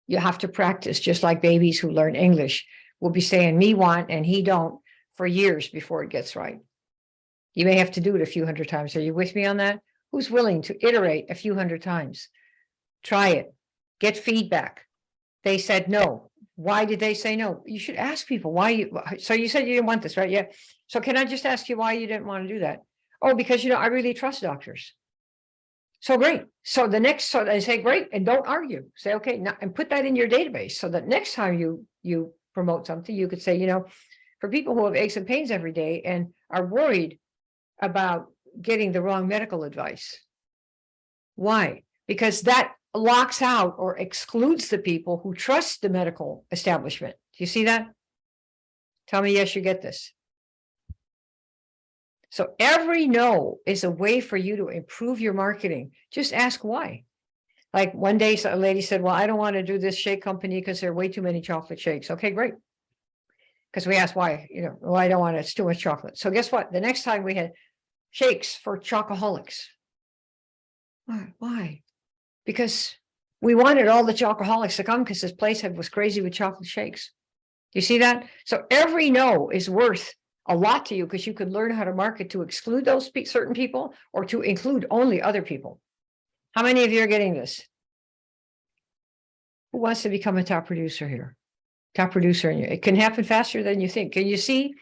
You have to practice, just like babies who learn English will be saying me want and he don't for years before it gets right. You may have to do it a few hundred times. Are you with me on that? Who's willing to iterate a few hundred times? Try it, get feedback. They said no. Why did they say no? You should ask people why so you said you didn't want this, right? Yeah. So can I just ask you why you didn't want to do that? Oh, because I really trust doctors. So great. So they say great, and don't argue. Say okay, now, and put that in your database so that next time you promote something, you could say, for people who have aches and pains every day and are worried about getting the wrong medical advice. Why? Because that locks out or excludes the people who trust the medical establishment. Do you see that? Tell me yes, you get this. So every no is a way for you to improve your marketing. Just ask why. Like one day a lady said, well, I don't want to do this shake company because there are way too many chocolate shakes. Okay, great. Because we asked why, well, I don't want it, it's too much chocolate. So guess what? The next time we had shakes for chocoholics. Why? Because we wanted all the chocoholics to come because this place was crazy with chocolate shakes. You see that? So every no is worth a lot to you because you could learn how to market to exclude those certain people or to include only other people. How many of you are getting this? Who wants to become a top producer here? Top producer, it can happen faster than you think. Can you see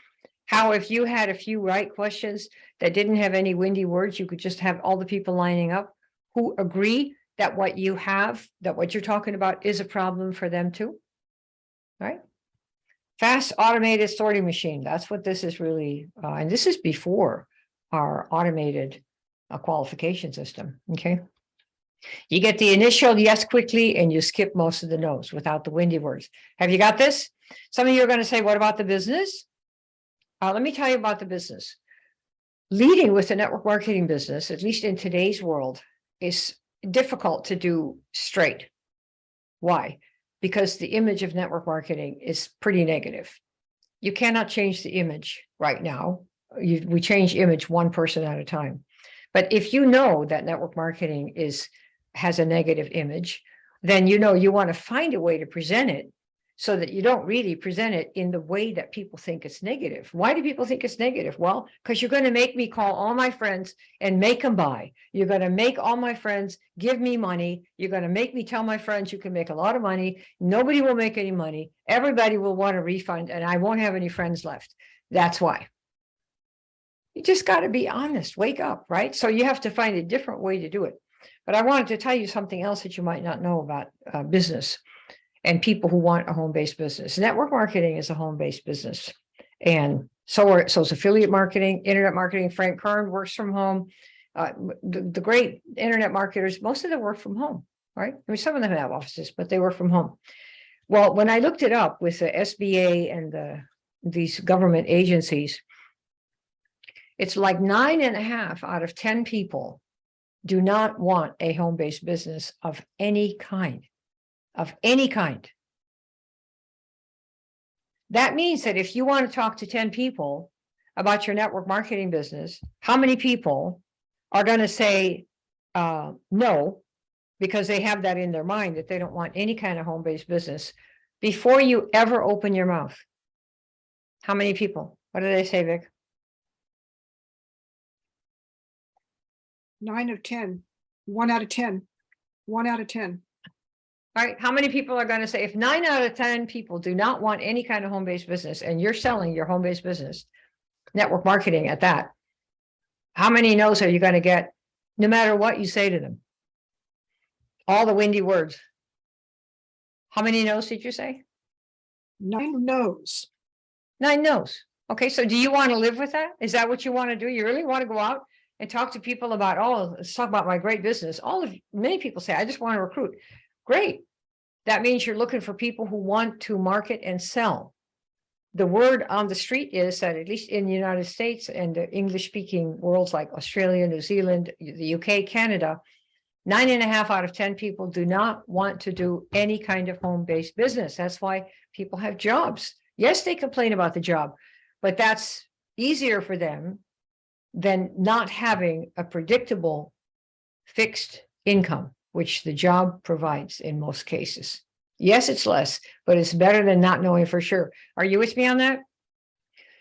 how if you had a few right questions that didn't have any windy words, you could just have all the people lining up who agree that what you have, that what you're talking about is a problem for them too, right? Fast automated sorting machine. That's what this is really, and this is before our automated qualification system, okay? You get the initial yes quickly and you skip most of the no's without the windy words. Have you got this? Some of you are going to say, what about the business? Let me tell you about the business. Leading with the network marketing business, at least in today's world, is difficult to do straight. Why? Because the image of network marketing is pretty negative. You cannot change the image right now. We change image one person at a time. But if you know that network marketing has a negative image, then you want to find a way to present it so that you don't really present it in the way that people think it's negative. Why do people think it's negative? Well, because you're going to make me call all my friends and make them buy. You're going to make all my friends give me money. You're going to make me tell my friends you can make a lot of money. Nobody will make any money. Everybody will want a refund and I won't have any friends left. That's why. You just got to be honest, wake up, right? So you have to find a different way to do it. But I wanted to tell you something else that you might not know about business and people who want a home-based business. Network marketing is a home-based business. And so is affiliate marketing, internet marketing. Frank Kern works from home. The great internet marketers, most of them work from home, right? I mean, some of them have offices, but they work from home. Well, when I looked it up with the SBA and these government agencies, it's like 9.5 out of 10 people do not want a home-based business of any kind, That means that if you want to talk to 10 people about your network marketing business, how many people are going to say no, because they have that in their mind that they don't want any kind of home-based business before you ever open your mouth? How many people? What do they say, Vic? 9 of 10, 1 out of 10, 1 out of 10. All right, how many people are going to say, if 9 out of 10 people do not want any kind of home-based business and you're selling your home-based business, network marketing at that, how many no's are you going to get no matter what you say to them? All the windy words. How many no's did you say? 9 no's. 9 no's. Okay, so do you want to live with that? Is that what you want to do? You really want to go out and talk to people about, oh, let's talk about my great business. Many people say, I just want to recruit. Great. That means you're looking for people who want to market and sell. The word on the street is that, at least in the United States and the English-speaking worlds like Australia, New Zealand, the UK, Canada, 9.5 out of 10 people do not want to do any kind of home-based business. That's why people have jobs. Yes, they complain about the job, but that's easier for them than not having a predictable fixed income, which the job provides in most cases. Yes, it's less, but it's better than not knowing for sure. Are you with me on that?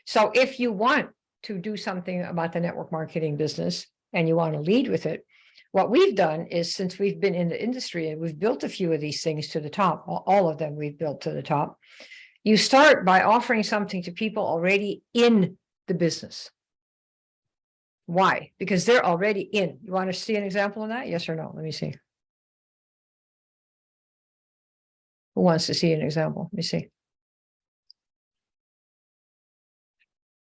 So if you want to do something about the network marketing business and you want to lead with it, what we've done is, since we've been in the industry and we've built a few of these things to the top, all of them we've built to the top, you start by offering something to people already in the business. Why? Because they're already in. You want to see an example of that? Yes or no? Let me see. Who wants to see an example? Let me see.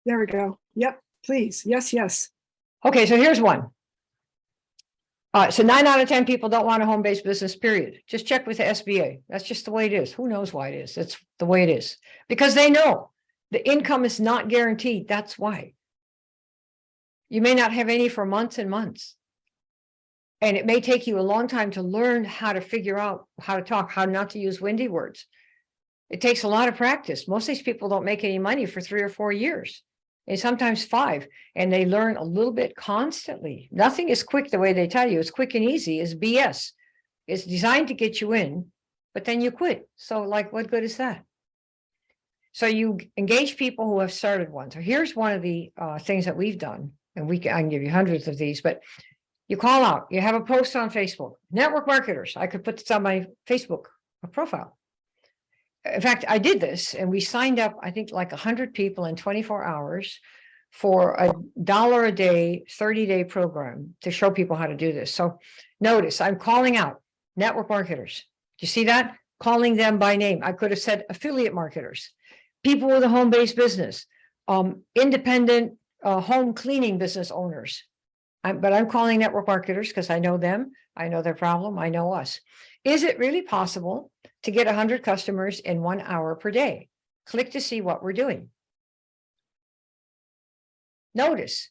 There we go. Yep, please. Yes, yes. Okay, so here's one. So 9 out of 10 people don't want a home-based business, period. Just check with the SBA. That's just the way it is. Who knows why it is? That's the way it is. Because they know the income is not guaranteed. That's why. You may not have any for months and months. And it may take you a long time to learn how to figure out how to talk, how not to use windy words. It takes a lot of practice. Most of these people don't make any money for 3 or 4 years, and sometimes 5, and they learn a little bit constantly. Nothing is quick the way they tell you. It's quick and easy. It's BS. It's designed to get you in, but then you quit. So like, what good is that? So you engage people who have started one. So here's one of the things that we've done, and I can give you hundreds of these, but you call out, you have a post on Facebook, network marketers. I could put this on my Facebook profile. In fact, I did this, and we signed up, I think, like 100 people in 24 hours for $1 a day, 30-day program to show people how to do this. So notice I'm calling out network marketers. Do you see that? Calling them by name. I could have said affiliate marketers, people with a home-based business, independent home cleaning business owners. But I'm calling network marketers because I know them, I know their problem, I know us. Is it really possible to get 100 customers in 1 hour per day? Click to see what we're doing. Notice,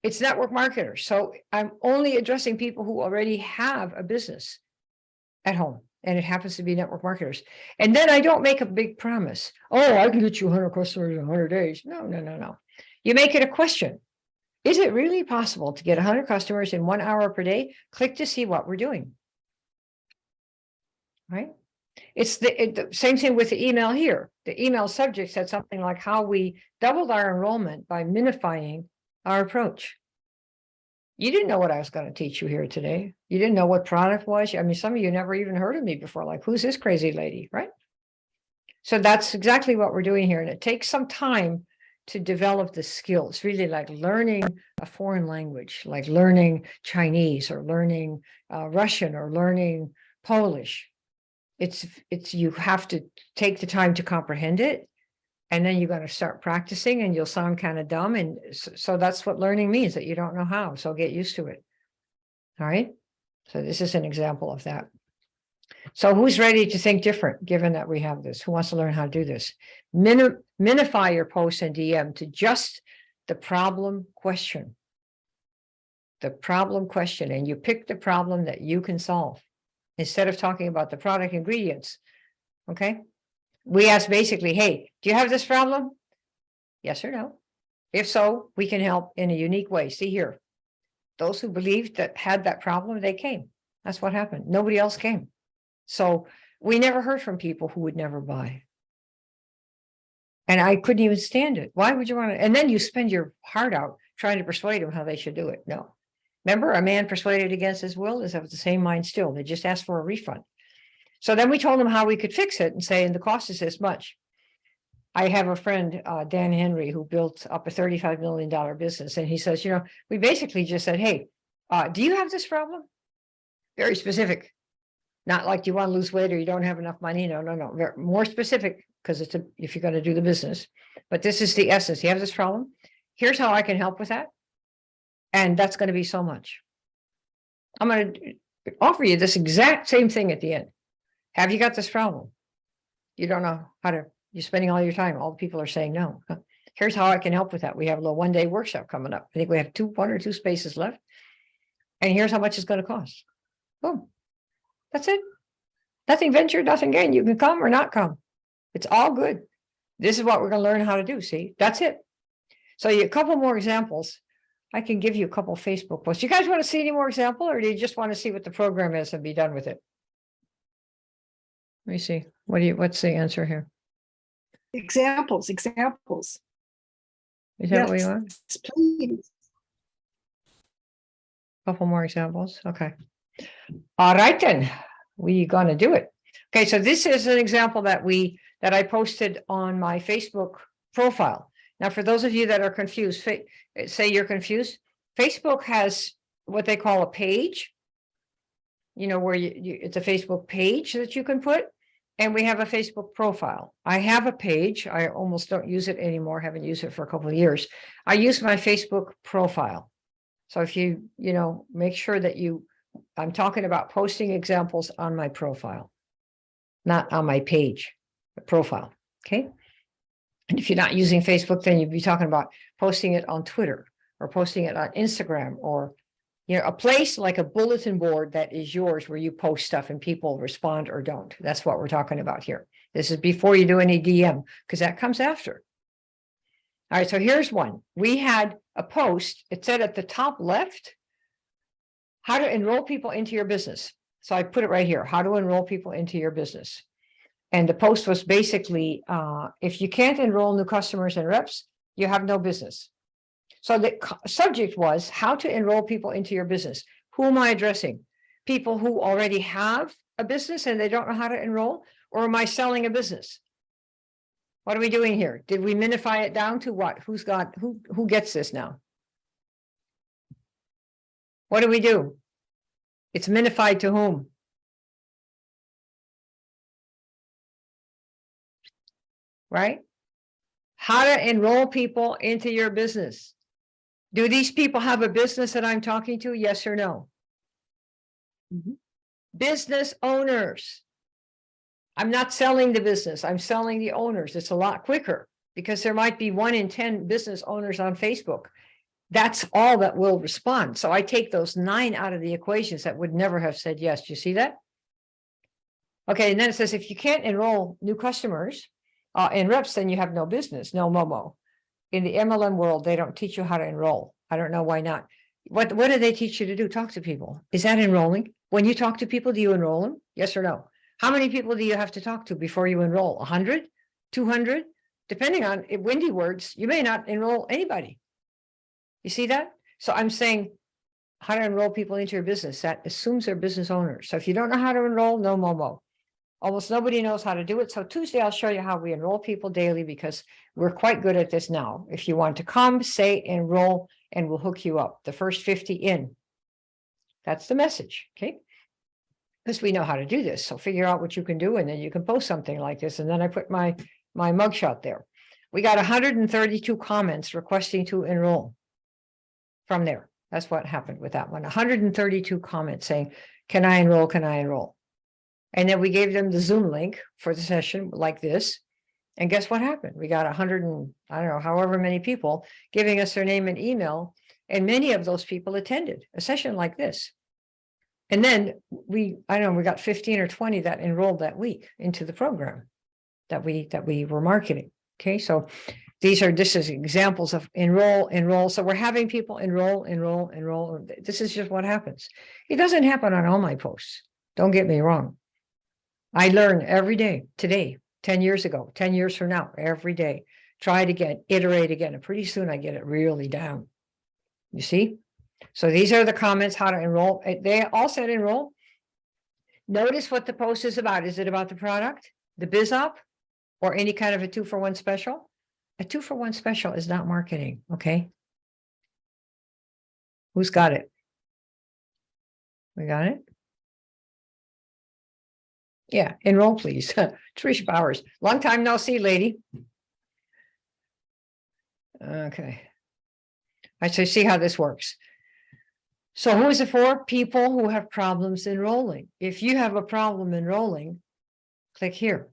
it's network marketers. So I'm only addressing people who already have a business at home, and it happens to be network marketers. And then I don't make a big promise. Oh, I can get you 100 customers in 100 days. No. You make it a question. Is it really possible to get 100 customers in 1 hour per day? Click to see what we're doing. Right? It's the same thing with the email here. The email subject said something like how we doubled our enrollment by minifying our approach. You didn't know what I was going to teach you here today. You didn't know what product was. I mean, some of you never even heard of me before. Like, who's this crazy lady, right? So that's exactly what we're doing here. And it takes some time to develop the skills, really like learning a foreign language, like learning Chinese or learning Russian or learning Polish. It's you have to take the time to comprehend it. And then you're going to start practicing and you'll sound kind of dumb. And so that's what learning means, that you don't know how. So get used to it. All right. So this is an example of that. So who's ready to think different, given that we have this? Who wants to learn how to do this? Minify your post and DM to just the problem question. The problem question. And you pick the problem that you can solve instead of talking about the product ingredients. Okay. We ask basically, hey, do you have this problem? Yes or no? If so, we can help in a unique way. See here, those who believed that had that problem, they came. That's what happened. Nobody else came. So we never heard from people who would never buy. And I couldn't even stand it. Why would you want to? And then you spend your heart out trying to persuade them how they should do it. No. Remember, a man persuaded against his will is of the same mind still. They just asked for a refund. So then we told them how we could fix it and say, and the cost is this much. I have a friend, Dan Henry, who built up a $35 million business. And he says, we basically just said, hey, do you have this problem? Very specific. Not like you want to lose weight or you don't have enough money. No. More specific, because if you're going to do the business. But this is the essence. You have this problem. Here's how I can help with that. And that's going to be so much. I'm going to offer you this exact same thing at the end. Have you got this problem? You don't know how to, you're spending all your time. All the people are saying no. Here's how I can help with that. We have a little one-day workshop coming up. I think we have one or two spaces left. And here's how much it's going to cost. Boom. That's it. Nothing ventured, nothing gained. You can come or not come. It's all good. This is what we're going to learn how to do. See, that's it. So a couple more examples. I can give you a couple of Facebook posts. You guys want to see any more example, or do you just want to see what the program is and be done with it? Let me see. What's the answer here? Examples. Is that what you want? Please. Couple more examples. Okay. All right, then we're going to do it. Okay. So this is an example that I posted on my Facebook profile. Now, for those of you that are confused, say you're confused. Facebook has what they call a page, where it's a Facebook page that you can put. And we have a Facebook profile. I have a page. I almost don't use it anymore. Haven't used it for a couple of years. I use my Facebook profile. So if you make sure that I'm talking about posting examples on my profile, not on my page, the profile. Okay. And if you're not using Facebook, then you'd be talking about posting it on Twitter or posting it on Instagram, or a place like a bulletin board that is yours where you post stuff and people respond or don't. That's what we're talking about here. This is before you do any DM, because that comes after. All right, so here's one. We had a post. It said at the top left, how to enroll people into your business. So I put it right here, how to enroll people into your business. And the post was basically, if you can't enroll new customers and reps, you have no business. So the subject was how to enroll people into your business. Who am I addressing? People who already have a business and they don't know how to enroll? Or am I selling a business? What are we doing here? Did we minify it down to what? Who gets this now? What do we do? It's minified to whom? Right? How to enroll people into your business. Do these people have a business that I'm talking to? Yes or no? Mm-hmm. Business owners. I'm not selling the business. I'm selling the owners. It's a lot quicker because there might be 1 in 10 business owners on Facebook. That's all that will respond. So I take those 9 out of the equations that would never have said yes. Do you see that? Okay. And then it says, if you can't enroll new customers and reps, then you have no business, no Momo. In the MLM world, they don't teach you how to enroll. I don't know why not. What do they teach you to do? Talk to people. Is that enrolling? When you talk to people, do you enroll them? Yes or no? How many people do you have to talk to before you enroll? 100, 200? Depending on windy words, you may not enroll anybody. You see that? So I'm saying how to enroll people into your business. That assumes they're business owners. So if you don't know how to enroll, no Momo. Almost nobody knows how to do it. So Tuesday, I'll show you how we enroll people daily because we're quite good at this now. If you want to come, say enroll, and we'll hook you up. The first 50 in. That's the message, okay? Because we know how to do this. So figure out what you can do, and then you can post something like this. And then I put my mugshot there. We got 132 comments requesting to enroll from there. That's what happened with that one. 132 comments saying, can I enroll? Can I enroll? And then we gave them the Zoom link for the session like this. And guess what happened? We got 100 and I don't know, however many people giving us their name and email. And many of those people attended a session like this. And then we got 15 or 20 that enrolled that week into the program that we were marketing. Okay, so this is examples of enroll. So we're having people enroll. This is just what happens. It doesn't happen on all my posts. Don't get me wrong. I learn every day, today, 10 years ago, 10 years from now, every day. Try it again, iterate again, and pretty soon I get it really down. You see? So these are the comments, how to enroll. They all said enroll. Notice what the post is about. Is it about the product, the biz op, or any kind of a 2-for-1 special? A 2-for-1 special is not marketing, okay? Who's got it? We got it? Yeah, enroll, please. Trish Bowers. Long time no see, lady. Okay. I say, see how this works. So who is it for? People who have problems enrolling. If you have a problem enrolling, click here.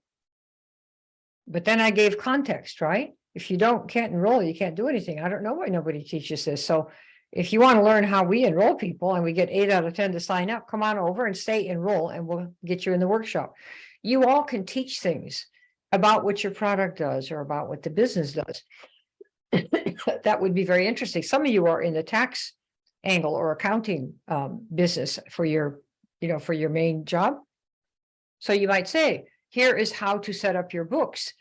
But then I gave context, right? If you can't enroll, you can't do anything. I don't know why nobody teaches this. So if you want to learn how we enroll people and we get 8 out of 10 to sign up, come on over and stay enroll and we'll get you in the workshop. You all can teach things about what your product does or about what the business does. That would be very interesting. Some of you are in the tax angle or accounting business for your main job. So you might say, here is how to set up your books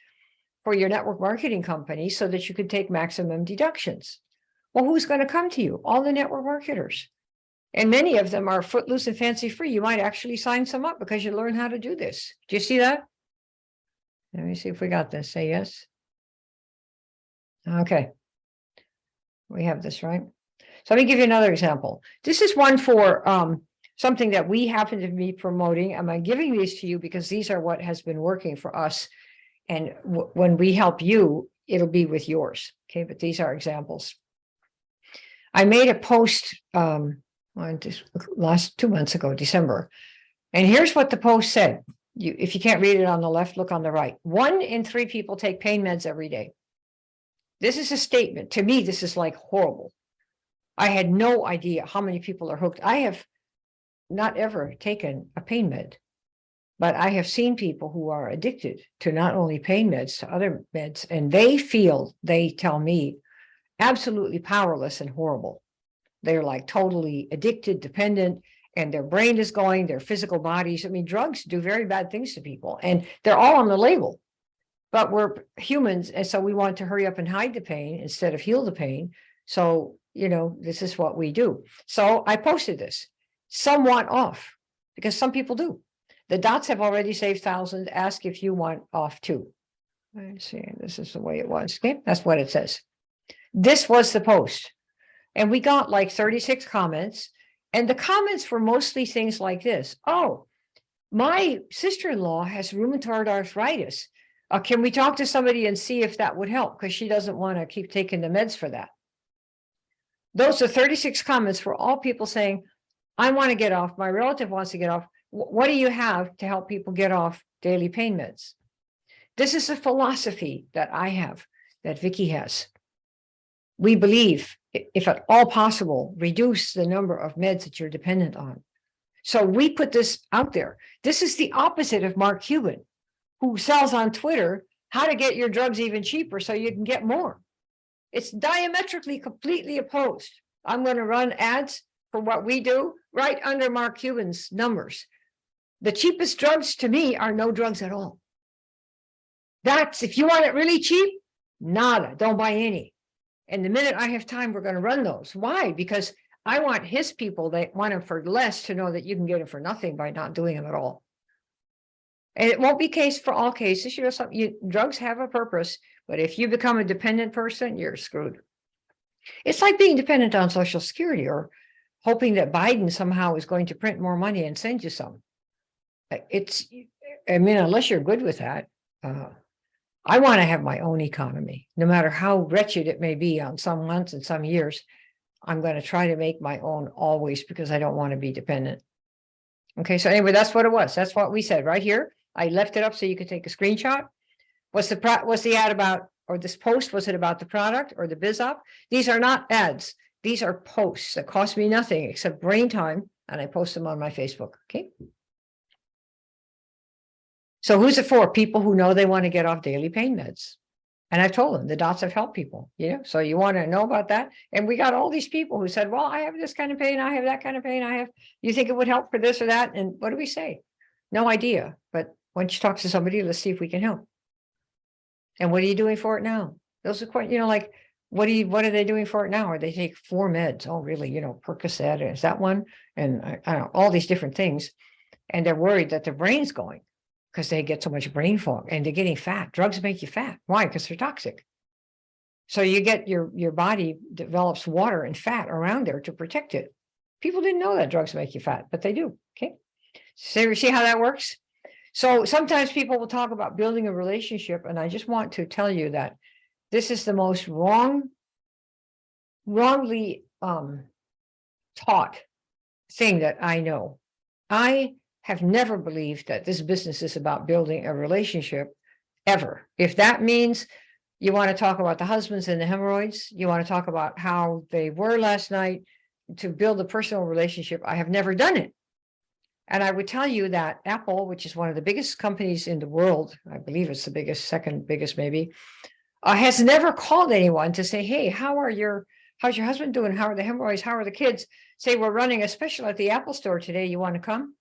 for your network marketing company so that you can take maximum deductions. Well, who's going to come to you? All the network marketers. And many of them are footloose and fancy free. You might actually sign some up because you learn how to do this. Do you see that? Let me see if we got this. Say yes. Okay. We have this, right? So let me give you another example. This is one for something that we happen to be promoting. I'm giving these to you because these are what has been working for us. And when we help you, it'll be with yours. Okay, but these are examples. I made a post last 2 months ago, December. And here's what the post said. If you can't read it on the left, look on the right. 1 in 3 people take pain meds every day. This is a statement. To me, this is like horrible. I had no idea how many people are hooked. I have not ever taken a pain med, but I have seen people who are addicted to not only pain meds, to other meds, and they tell me, absolutely powerless and horrible. They're like totally addicted, dependent, and their brain is going, their physical bodies. I mean, drugs do very bad things to people, and they're all on the label. But we're humans, and so we want to hurry up and hide the pain instead of heal the pain. So, this is what we do. So I posted this. Some want off, because some people do. The dots have already saved thousands. Ask if you want off too. Let's see, this is the way it was. Okay, that's what it says. This was the post. And we got like 36 comments. And the comments were mostly things like this. Oh, my sister-in-law has rheumatoid arthritis. Can we talk to somebody and see if that would help? Because she doesn't want to keep taking the meds for that. Those are 36 comments for all people saying, I want to get off. My relative wants to get off. What do you have to help people get off daily pain meds? This is a philosophy that I have, that Vicki has. We believe, if at all possible, reduce the number of meds that you're dependent on. So we put this out there. This is the opposite of Mark Cuban, who sells on Twitter how to get your drugs even cheaper so you can get more. It's diametrically completely opposed. I'm going to run ads for what we do right under Mark Cuban's numbers. The cheapest drugs to me are no drugs at all. That's, if you want it really cheap, nada, don't buy any. And the minute I have time, we're going to run those. Why? Because I want his people that want them for less to know that you can get them for nothing by not doing them at all. And it won't be case for all cases, you know, drugs have a purpose, but if you become a dependent person, you're screwed. It's like being dependent on Social Security or hoping that Biden somehow is going to print more money and send you some. I mean, unless you're good with that, I want to have my own economy, no matter how wretched it may be on some months and some years. I'm going to try to make my own always because I don't want to be dependent. Okay, so anyway, that's what it was. That's what we said right here. I left it up so you could take a screenshot. What's the ad about, or this post, was it about the product or the biz op? These are not ads. These are posts that cost me nothing except brain time, and I post them on my Facebook. Okay. So who's it for? People who know they want to get off daily pain meds. And I've told them the dots have helped people, you know, so you want to know about that. And we got all these people who said, well, I have this kind of pain. I have that kind of pain. You think it would help for this or that? And what do we say? No idea. But once you talk to somebody, let's see if we can help. And what are you doing for it now? Those are quite, you know, like, what are they doing for it now? Or they take 4 meds. Oh, really? You know, Percocet, is that one? And I don't know, all these different things. And they're worried that their brain's going, because they get so much brain fog and they're getting fat. Drugs make you fat. Why? Because they're toxic. So you get your body develops water and fat around there to protect it. People didn't know that drugs make you fat, but they do. Okay. So see how that works? So sometimes people will talk about building a relationship. And I just want to tell you that this is the most wrongly taught thing that I know. I have never believed that this business is about building a relationship ever. If that means you want to talk about the husbands and the hemorrhoids, you want to talk about how they were last night to build a personal relationship, I have never done it. And I would tell you that Apple, which is one of the biggest companies in the world, I believe it's the biggest, second biggest maybe, has never called anyone to say, hey, how's your husband doing? How are the hemorrhoids? How are the kids? Say, we're running a special at the Apple store today. You want to come?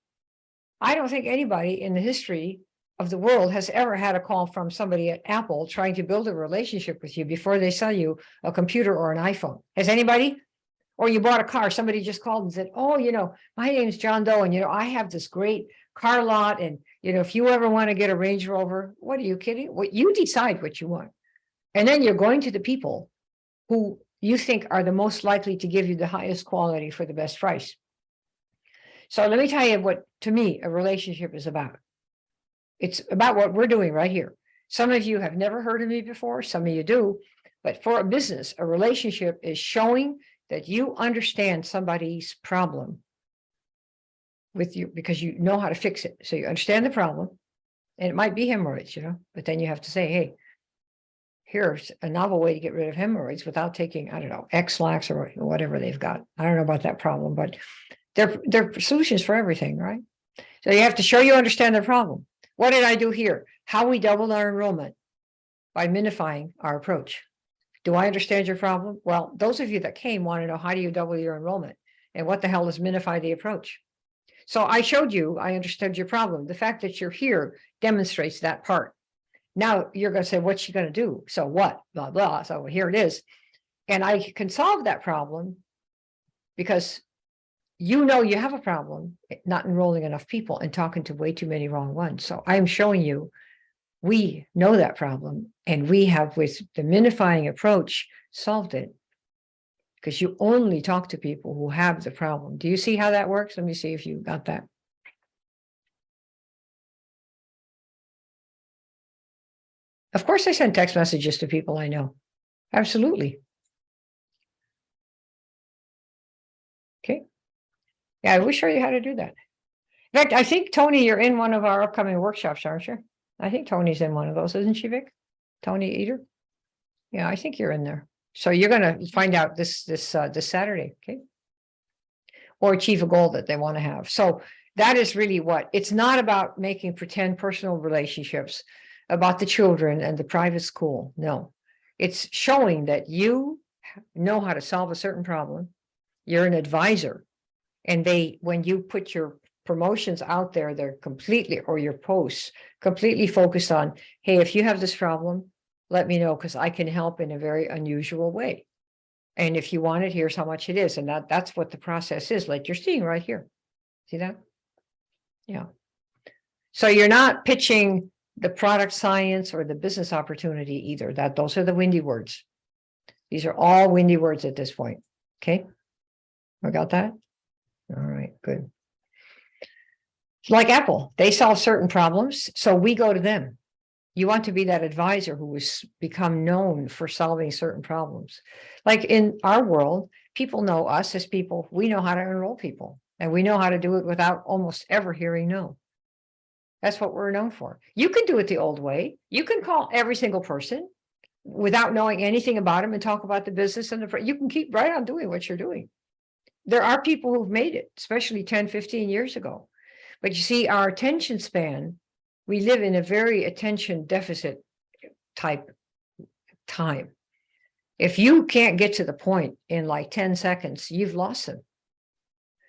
I don't think anybody in the history of the world has ever had a call from somebody at Apple trying to build a relationship with you before they sell you a computer or an iPhone. Has anybody? Or you bought a car, somebody just called and said, oh, you know, my name's John Doe, and, you know, I have this great car lot. And, you know, if you ever want to get a Range Rover, what are you kidding? What you decide what you want. And then you're going to the people who you think are the most likely to give you the highest quality for the best price. So let me tell you what, to me, a relationship is about. It's about what we're doing right here. Some of you have never heard of me before, some of you do, but for a business, a relationship is showing that you understand somebody's problem with you because you know how to fix it. So you understand the problem, and it might be hemorrhoids, you know, but then you have to say, hey, here's a novel way to get rid of hemorrhoids without taking, I don't know, X-Lax or whatever they've got. I don't know about that problem, but they're solutions for everything, right? So you have to show you understand their problem. What did I do here? How we doubled our enrollment by minifying our approach. Do I understand your problem? Well, those of you that came want to know, how do you double your enrollment? And what the hell is minify the approach? So I showed you, I understood your problem. The fact that you're here demonstrates that part. Now you're going to say, what's she going to do? So what? Blah, blah. So here it is. And I can solve that problem because you know you have a problem not enrolling enough people and talking to way too many wrong ones. So I'm showing you we know that problem, and we have, with the minifying approach, solved it, because you only talk to people who have the problem. Do you see how that works? Let me see if you got that. Of course, I send text messages to people I know. Absolutely. Okay. Yeah, I will show you how to do that. In fact, I think, Tony, you're in one of our upcoming workshops, aren't you? I think Tony's in one of those, isn't she, Vic? Tony Eater? Yeah, I think you're in there. So you're going to find out this Saturday, okay? Or achieve a goal that they want to have. So that is really what, it's not about making pretend personal relationships about the children and the private school. No, it's showing that you know how to solve a certain problem. You're an advisor. And when you put your promotions out there, they're completely, or your posts, completely focused on, hey, if you have this problem, let me know, because I can help in a very unusual way. And if you want it, here's how much it is. And that's what the process is, like you're seeing right here. See that? Yeah. So you're not pitching the product science or the business opportunity either. Those are the windy words. These are all windy words at this point. Okay. I got that? All right, good. Like Apple, they solve certain problems, so we go to them. You want to be that advisor who has become known for solving certain problems. Like in our world, people know us as people, we know how to enroll people, and we know how to do it without almost ever hearing no. That's what we're known for. You can do it the old way. You can call every single person without knowing anything about them and talk about the business and you can keep right on doing what you're doing. There are people who've made it, especially 10, 15 years ago. But you see, our attention span, we live in a very attention deficit type time. If you can't get to the point in like 10 seconds, you've lost them.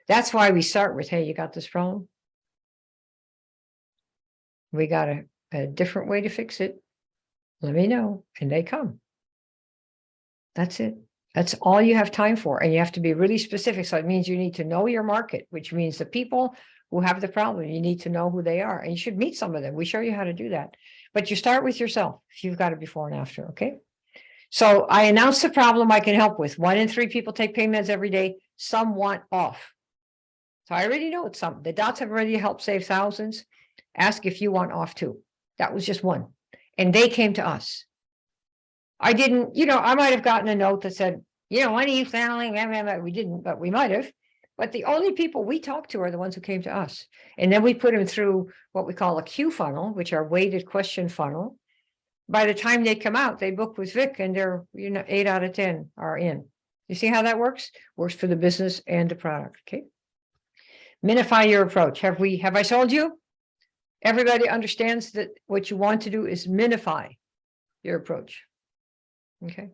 That's why we start with, hey, you got this problem? We got a different way to fix it. Let me know. And they come. That's it. That's all you have time for. And you have to be really specific. So it means you need to know your market, which means the people who have the problem, you need to know who they are. And you should meet some of them. We show you how to do that. But you start with yourself if you've got it before and after. Okay. So I announced the problem I can help with. 1 in 3 people take pain meds every day. Some want off. So I already know it's something. The dots have already helped save thousands. Ask if you want off too. That was just one. And they came to us. I didn't, I might have gotten a note that said, when are you failing? We didn't, but we might have. But the only people we talk to are the ones who came to us. And then we put them through what we call a Q funnel, which are weighted question funnel. By the time they come out, they book with Vic and they're, 8 out of 10 are in. You see how that works? Works for the business and the product. Okay. Minify your approach. Have I sold you? Everybody understands that what you want to do is minify your approach. Okay.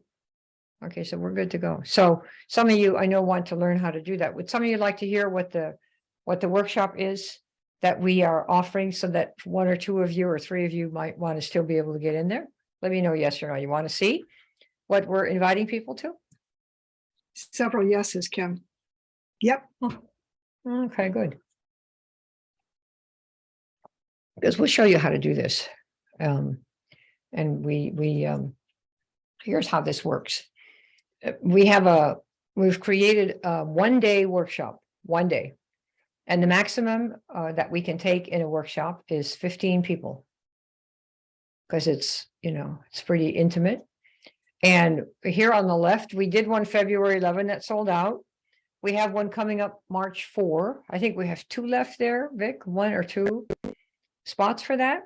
Okay, so we're good to go. So some of you I know want to learn how to do that. Would some of you like to hear what the workshop is that we are offering so that 1 or 2 of you or 3 of you might want to still be able to get in there? Let me know yes or no. You want to see what we're inviting people to? Several yeses, Kim. Yep. Oh, okay, good. Because we'll show you how to do this. And here's how this works. We've created a 1-day workshop, 1 day. And the maximum that we can take in a workshop is 15 people. Because it's pretty intimate. And here on the left, we did one February 11 that sold out. We have one coming up March 4. I think we have 2 left there, Vic, 1 or 2 spots for that.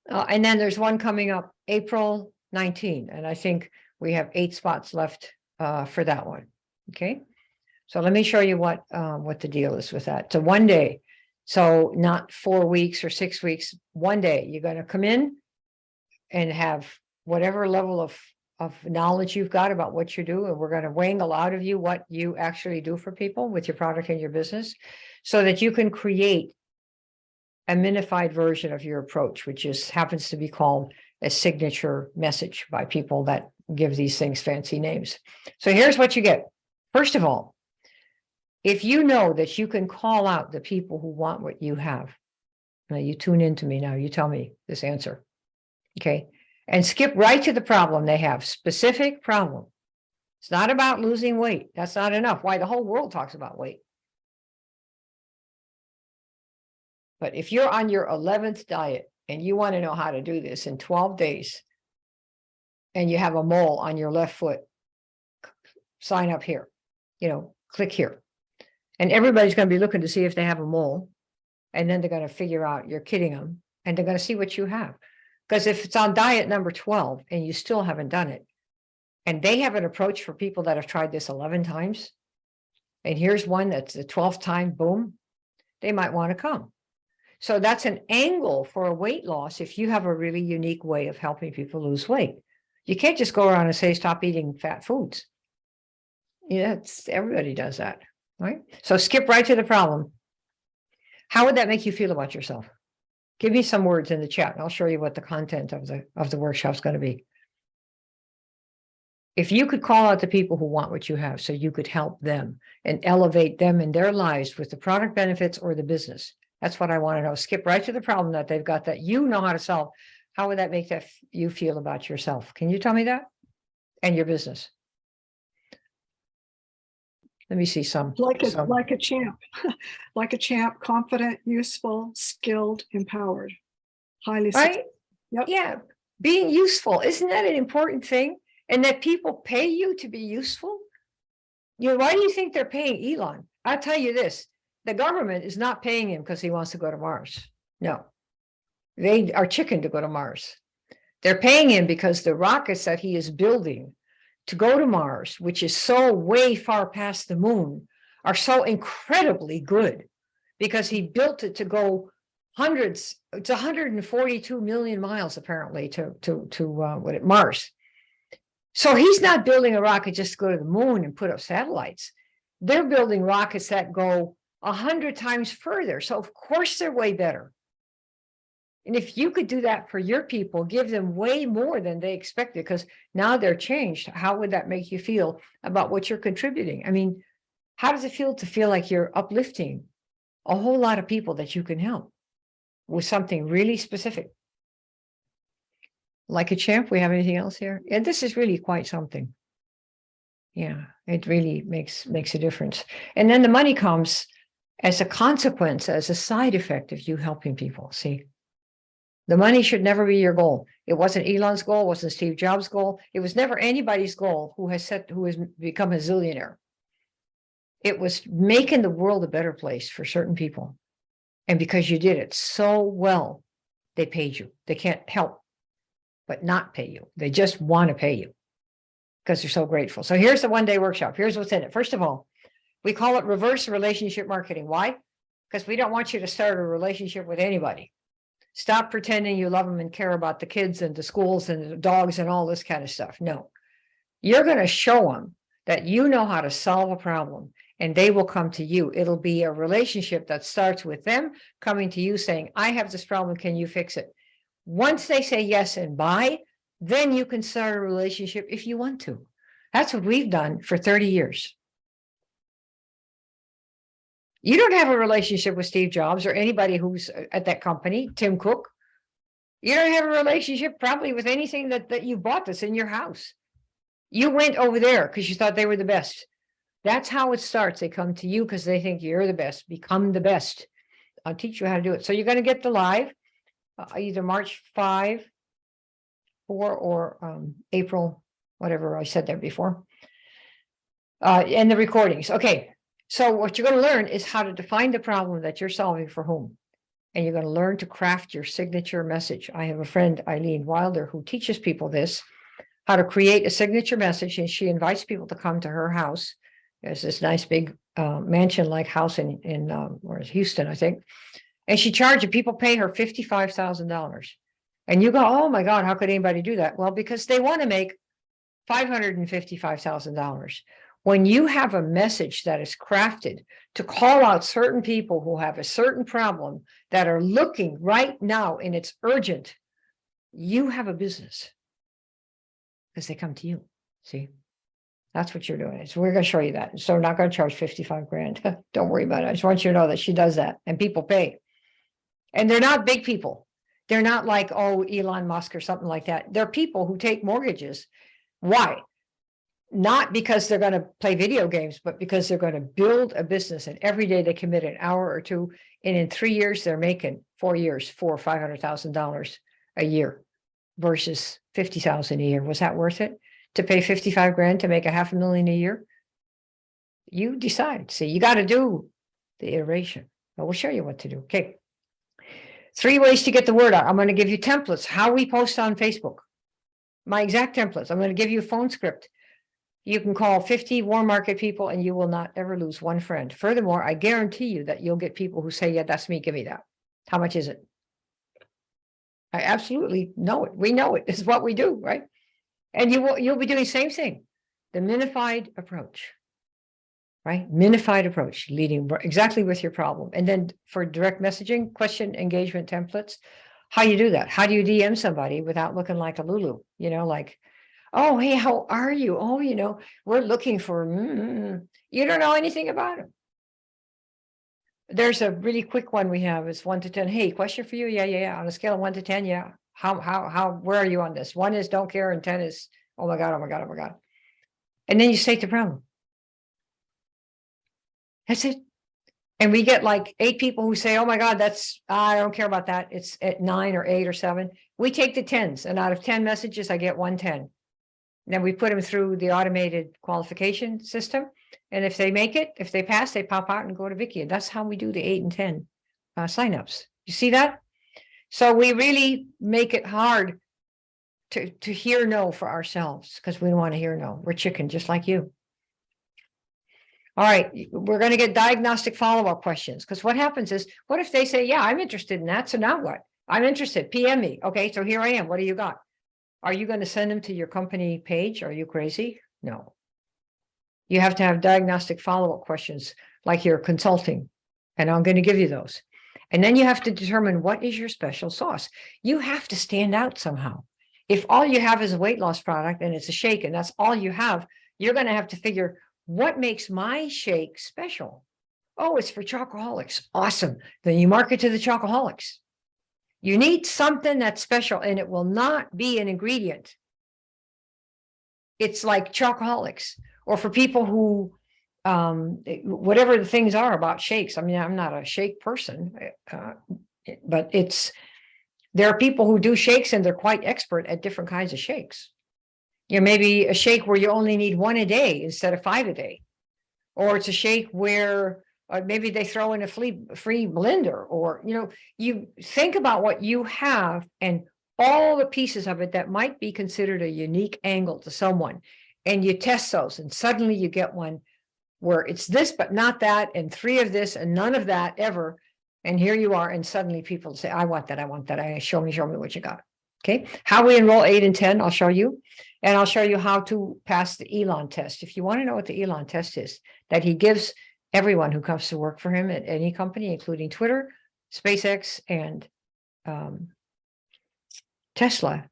And then there's one coming up April 19. And I think we have 8 spots left for that one. Okay. So let me show you what the deal is with that. So 1 day. So not 4 weeks or 6 weeks, 1 day. You're going to come in and have whatever level of knowledge you've got about what you do. And we're going to wrangle out of you what you actually do for people with your product and your business so that you can create a minified version of your approach, which happens to be called a signature message by people that give these things fancy names. So here's what you get. First of all, if you know that you can call out the people who want what you have, now you tune into me now, you tell me this answer, okay? And skip right to the problem they have, specific problem. It's not about losing weight. That's not enough. Why? The whole world talks about weight. But if you're on your 11th diet and you want to know how to do this in 12 days and you have a mole on your left foot, sign up here, click here. And everybody's going to be looking to see if they have a mole. And then they're going to figure out you're kidding them. And they're going to see what you have. Because if it's on diet number 12 and you still haven't done it, and they have an approach for people that have tried this 11 times, and here's one that's the 12th time, boom, they might want to come. So that's an angle for a weight loss if you have a really unique way of helping people lose weight. You can't just go around and say, stop eating fat foods. Everybody does that, right? So skip right to the problem. How would that make you feel about yourself? Give me some words in the chat and I'll show you what the content of the workshop is going to be. If you could call out the people who want what you have so you could help them and elevate them in their lives with the product benefits or the business That's what I want to know. Skip right to the problem that they've got that you know how to solve. How would that make that you feel about yourself? Can you tell me that? And your business. Let me see some. Like a champ, like a champ, confident, useful, skilled, empowered, highly. Right? Yep. Yeah. Being useful. Isn't that an important thing? And that people pay you to be useful? You know, why do you think they're paying Elon? I'll tell you this, the government is not paying him because he wants to go to Mars. No, they are chicken to go to Mars. They're paying him because the rockets that he is building to go to Mars, which is so way far past the moon, are so incredibly good because he built it to go hundreds, it's 142 million miles apparently to Mars. So he's not building a rocket just to go to the moon and put up satellites. They're building rockets that go 100 times further. So of course they're way better. And if you could do that for your people, give them way more than they expected, because now they're changed. How would that make you feel about what you're contributing? I mean, how does it feel to feel like you're uplifting a whole lot of people that you can help with something really specific? Like a champ, we have anything else here? And this is really quite something. Yeah, it really makes a difference. And then the money comes as a consequence, as a side effect of you helping people. See, the money should never be your goal. It wasn't Elon's goal, it wasn't Steve Jobs' goal. It was never anybody's goal who has become a zillionaire. It was making the world a better place for certain people. And because you did it so well, they paid you. They can't help but not pay you. They just want to pay you because they're so grateful. So here's the one-day workshop. Here's what's in it. First of all, we call it reverse relationship marketing. Why? Because we don't want you to start a relationship with anybody. Stop pretending you love them and care about the kids and the schools and the dogs and all this kind of stuff. No, you're going to show them that you know how to solve a problem and they will come to you. It'll be a relationship that starts with them coming to you saying, I have this problem. Can you fix it? Once they say yes and bye, then you can start a relationship if you want to. That's what we've done for 30 years. You don't have a relationship with Steve Jobs or anybody who's at that company, Tim Cook. You don't have a relationship probably with anything that you bought that's in your house. You went over there because you thought they were the best. That's how it starts. They come to you because they think you're the best. Become the best. I'll teach you how to do it. So you're going to get the live. Either March 5, 4, or April, whatever I said there before. And the recordings. Okay, so what you're going to learn is how to define the problem that you're solving for whom. And you're going to learn to craft your signature message. I have a friend, Eileen Wilder, who teaches people this, how to create a signature message. And she invites people to come to her house. There's this nice big mansion-like house in Houston, I think. And she charges, people pay her $55,000. And you go, oh my God, how could anybody do that? Well, because they want to make $555,000. When you have a message that is crafted to call out certain people who have a certain problem that are looking right now and it's urgent, you have a business because they come to you. See, that's what you're doing. So we're going to show you that. So we're not going to charge 55 grand. Don't worry about it. I just want you to know that she does that and people pay. And they're not big people. They're not like, oh, Elon Musk or something like that. They're people who take mortgages. Why? Not because they're going to play video games, but because they're going to build a business. And every day they commit an hour or two. And in 3 years, they're making 4 years, $400,000 or $500,000 a year versus 50,000 a year. Was that worth it? To pay 55 grand to make $500,000 a year? You decide. See, you got to do the iteration. But we'll show you what to do. Okay. 3 ways to get the word out. I'm going to give you templates, how we post on Facebook. My exact templates. I'm going to give you a phone script. You can call 50 warm market people and you will not ever lose one friend. Furthermore, I guarantee you that you'll get people who say, yeah, that's me. Give me that. How much is it? I absolutely know it. We know it. It's what we do, right? And you'll be doing the same thing. The minified approach. Right? Minified approach, leading exactly with your problem. And then for direct messaging, question engagement templates, how you do that? How do you DM somebody without looking like a Lulu? You know, like, oh, hey, how are you? Oh, you know, we're looking for, you don't know anything about them. There's a really quick one we have. It's 1 to 10. Hey, question for you. Yeah. On a scale of 1 to 10, yeah. Where are you on this? 1 is don't care, and 10 is, oh my God, oh my God, oh my God. And then you state the problem. That's it. And we get like 8 people who say, oh my God, I don't care about that. It's at 9 or 8 or 7. We take the 10s, and out of 10 messages, I get 1 10. Then we put them through the automated qualification system. And if they make it, if they pass, they pop out and go to Vicky. And that's how we do the 8 and 10 signups. You see that? So we really make it hard to hear no for ourselves, because we don't want to hear no. We're chicken, just like you. All right, we're going to get diagnostic follow-up questions, because what happens is, what if they say, yeah, I'm interested in that. So now what? I'm interested. PM me. Okay, so here I am. What do you got? Are you going to send them to your company page? Are you crazy? No. You have to have diagnostic follow-up questions like you're consulting, and I'm going to give you those. And then you have to determine what is your special sauce. You have to stand out somehow. If all you have is a weight loss product and it's a shake and that's all you have, you're going to have to figure, what makes my shake special? Oh, it's for chocoholics. Awesome. Then you market to the chocoholics. You need something that's special, and it will not be an ingredient. It's like chocoholics, or for people who, whatever the things are about shakes. I mean, I'm not a shake person, but there are people who do shakes and they're quite expert at different kinds of shakes. You know, maybe a shake where you only need 1 a day instead of 5 a day, or it's a shake where maybe they throw in a free blender, or, you think about what you have and all the pieces of it that might be considered a unique angle to someone, and you test those, and suddenly you get one where it's this, but not that, and 3 of this and none of that ever. And here you are, and suddenly people say, I want that. Show me what you got. Okay. How we enroll 8 and 10, I'll show you. And I'll show you how to pass the Elon test. If you want to know what the Elon test is, that he gives everyone who comes to work for him at any company, including Twitter, SpaceX, and Tesla.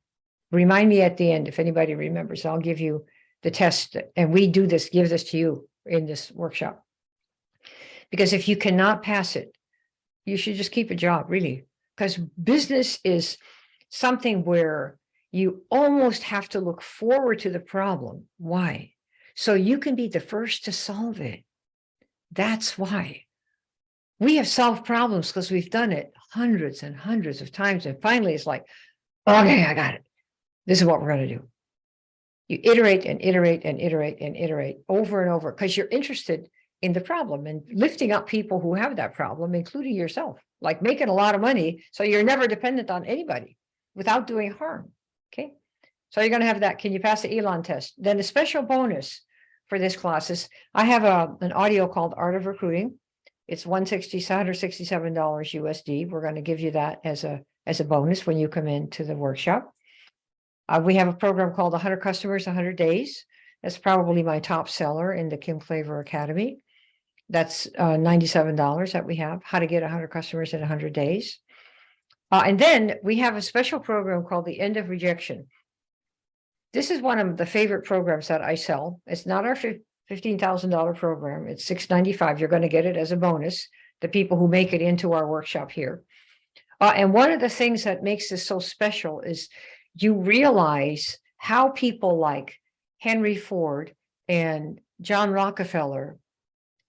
Remind me at the end, if anybody remembers, I'll give you the test. And we give this to you in this workshop. Because if you cannot pass it, you should just keep a job, really. Because business is something where you almost have to look forward to the problem. Why? So you can be the first to solve it. That's why. We have solved problems because we've done it hundreds and hundreds of times. And finally, it's like, okay, I got it. This is what we're going to do. You iterate and iterate and iterate and iterate over and over, because you're interested in the problem and lifting up people who have that problem, including yourself, like making a lot of money. So you're never dependent on anybody without doing harm. Okay. So you're going to have that. Can you pass the Elon test? Then a special bonus for this class is I have an audio called Art of Recruiting. It's $167 USD. We're going to give you that as a bonus when you come into the workshop. We have a program called 100 Customers, 100 Days. That's probably my top seller in the Kim Klaver Academy. That's $97 that we have, how to get 100 customers in 100 days. And then we have a special program called the End of Rejection. This is one of the favorite programs that I sell. It's not our $15,000 program. It's $695. You're going to get it as a bonus, the people who make it into our workshop here. And one of the things that makes this so special is you realize how people like Henry Ford and John Rockefeller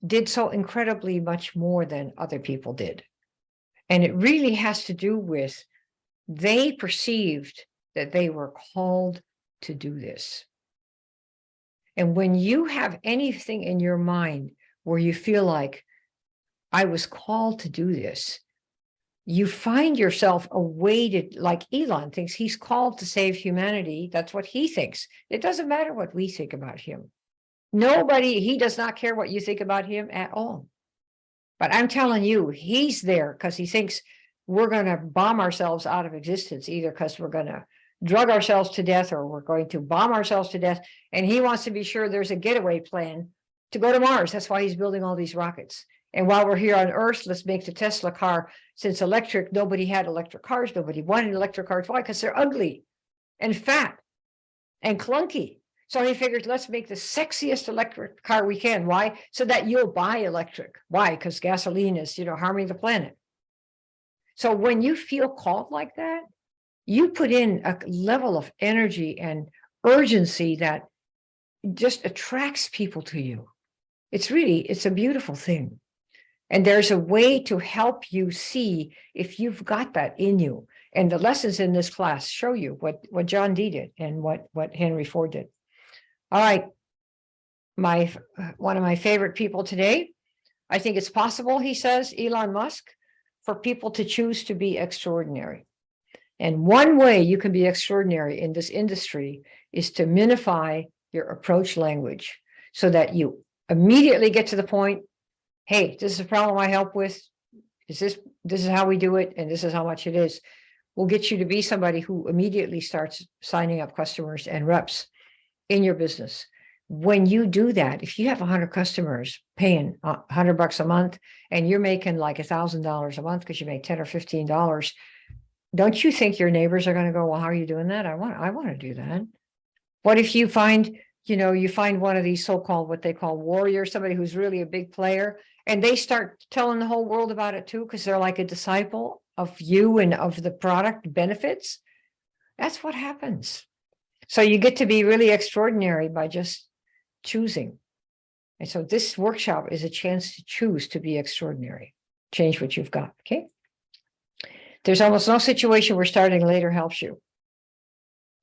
did so incredibly much more than other people did. And it really has to do with they perceived that they were called to do this. And when you have anything in your mind where you feel like, I was called to do this, you find yourself awaited, like Elon thinks he's called to save humanity. That's what he thinks. It doesn't matter what we think about him. He does not care what you think about him at all. But I'm telling you, he's there because he thinks we're going to bomb ourselves out of existence, either because we're going to drug ourselves to death or we're going to bomb ourselves to death. And he wants to be sure there's a getaway plan to go to Mars. That's why he's building all these rockets. And while we're here on Earth, let's make the Tesla car. Since electric, nobody had electric cars. Nobody wanted electric cars. Why? Because they're ugly and fat and clunky. So he figures, let's make the sexiest electric car we can. Why? So that you'll buy electric. Why? Because gasoline is, harming the planet. So when you feel called like that, you put in a level of energy and urgency that just attracts people to you. It's a beautiful thing. And there's a way to help you see if you've got that in you. And the lessons in this class show you what John Dee did and what Henry Ford did. All right. One of my favorite people today. I think it's possible, he says, Elon Musk, for people to choose to be extraordinary. And one way you can be extraordinary in this industry is to minify your approach language so that you immediately get to the point. Hey, this is a problem I help with. This is how we do it, and this is how much it is. Will get you to be somebody who immediately starts signing up customers and reps in your business. When you do that, if you have 100 customers paying $100 a month and you're making like $1,000 a month because you make $10 or $15, don't you think your neighbors are going to go, well, how are you doing that? I want to do that. What if you find, you find one of these so-called, what they call warriors, somebody who's really a big player, and they start telling the whole world about it too, because they're like a disciple of you and of the product benefits. That's what happens. So you get to be really extraordinary by just choosing. And so this workshop is a chance to choose to be extraordinary. Change what you've got. Okay. There's almost no situation where starting later helps you.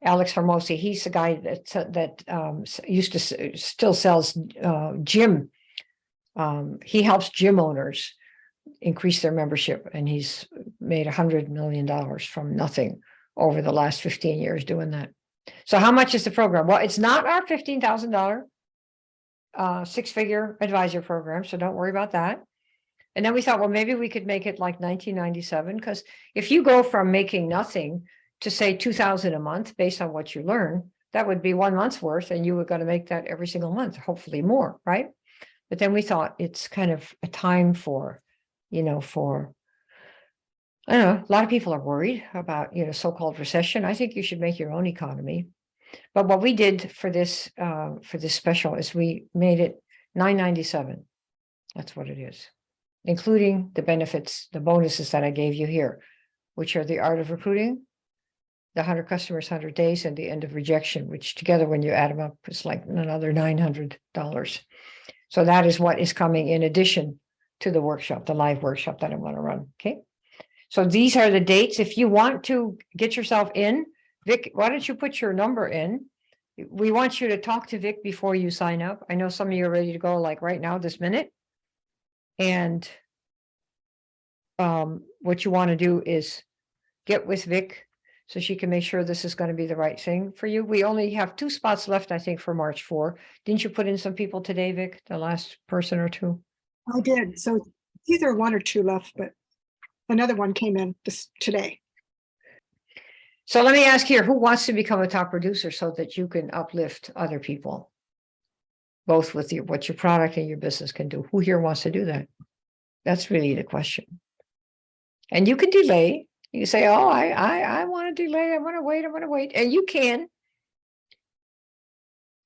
Alex Hermosi, he's the guy that used to still sells gym. He helps gym owners increase their membership, and he's made $100 million from nothing over the last 15 years doing that. So how much is the program? Well, it's not our $15,000 six-figure advisor program, so don't worry about that. And then we thought, well, maybe we could make it like $19.97, because if you go from making nothing to say $2,000 a month based on what you learn, that would be 1 month's worth, and you were going to make that every single month, hopefully more, right? But then we thought it's kind of a time for, I don't know, a lot of people are worried about, so-called recession. I think you should make your own economy. But what we did for this special is we made it $9.97. That's what it is, including the benefits, the bonuses that I gave you here, which are the art of recruiting, the 100 customers, 100 days, and the end of rejection, which together, when you add them up, it's like another $900. So that is what is coming in addition to the workshop, the live workshop that I'm going to run. Okay. So these are the dates. If you want to get yourself in, Vic, why don't you put your number in? We want you to talk to Vic before you sign up. I know some of you are ready to go like right now, this minute. And what you want to do is get with Vic so she can make sure this is going to be the right thing for you. We only have 2 spots left, I think, for March 4. Didn't you put in some people today, Vic, the last person or two? I did. So either 1 or 2 left, but another one came in today. So let me ask here, who wants to become a top producer so that you can uplift other people, both with what your product and your business can do? Who here wants to do that? That's really the question. And you can delay. You can say, oh, I want to delay. I want to wait. And you can.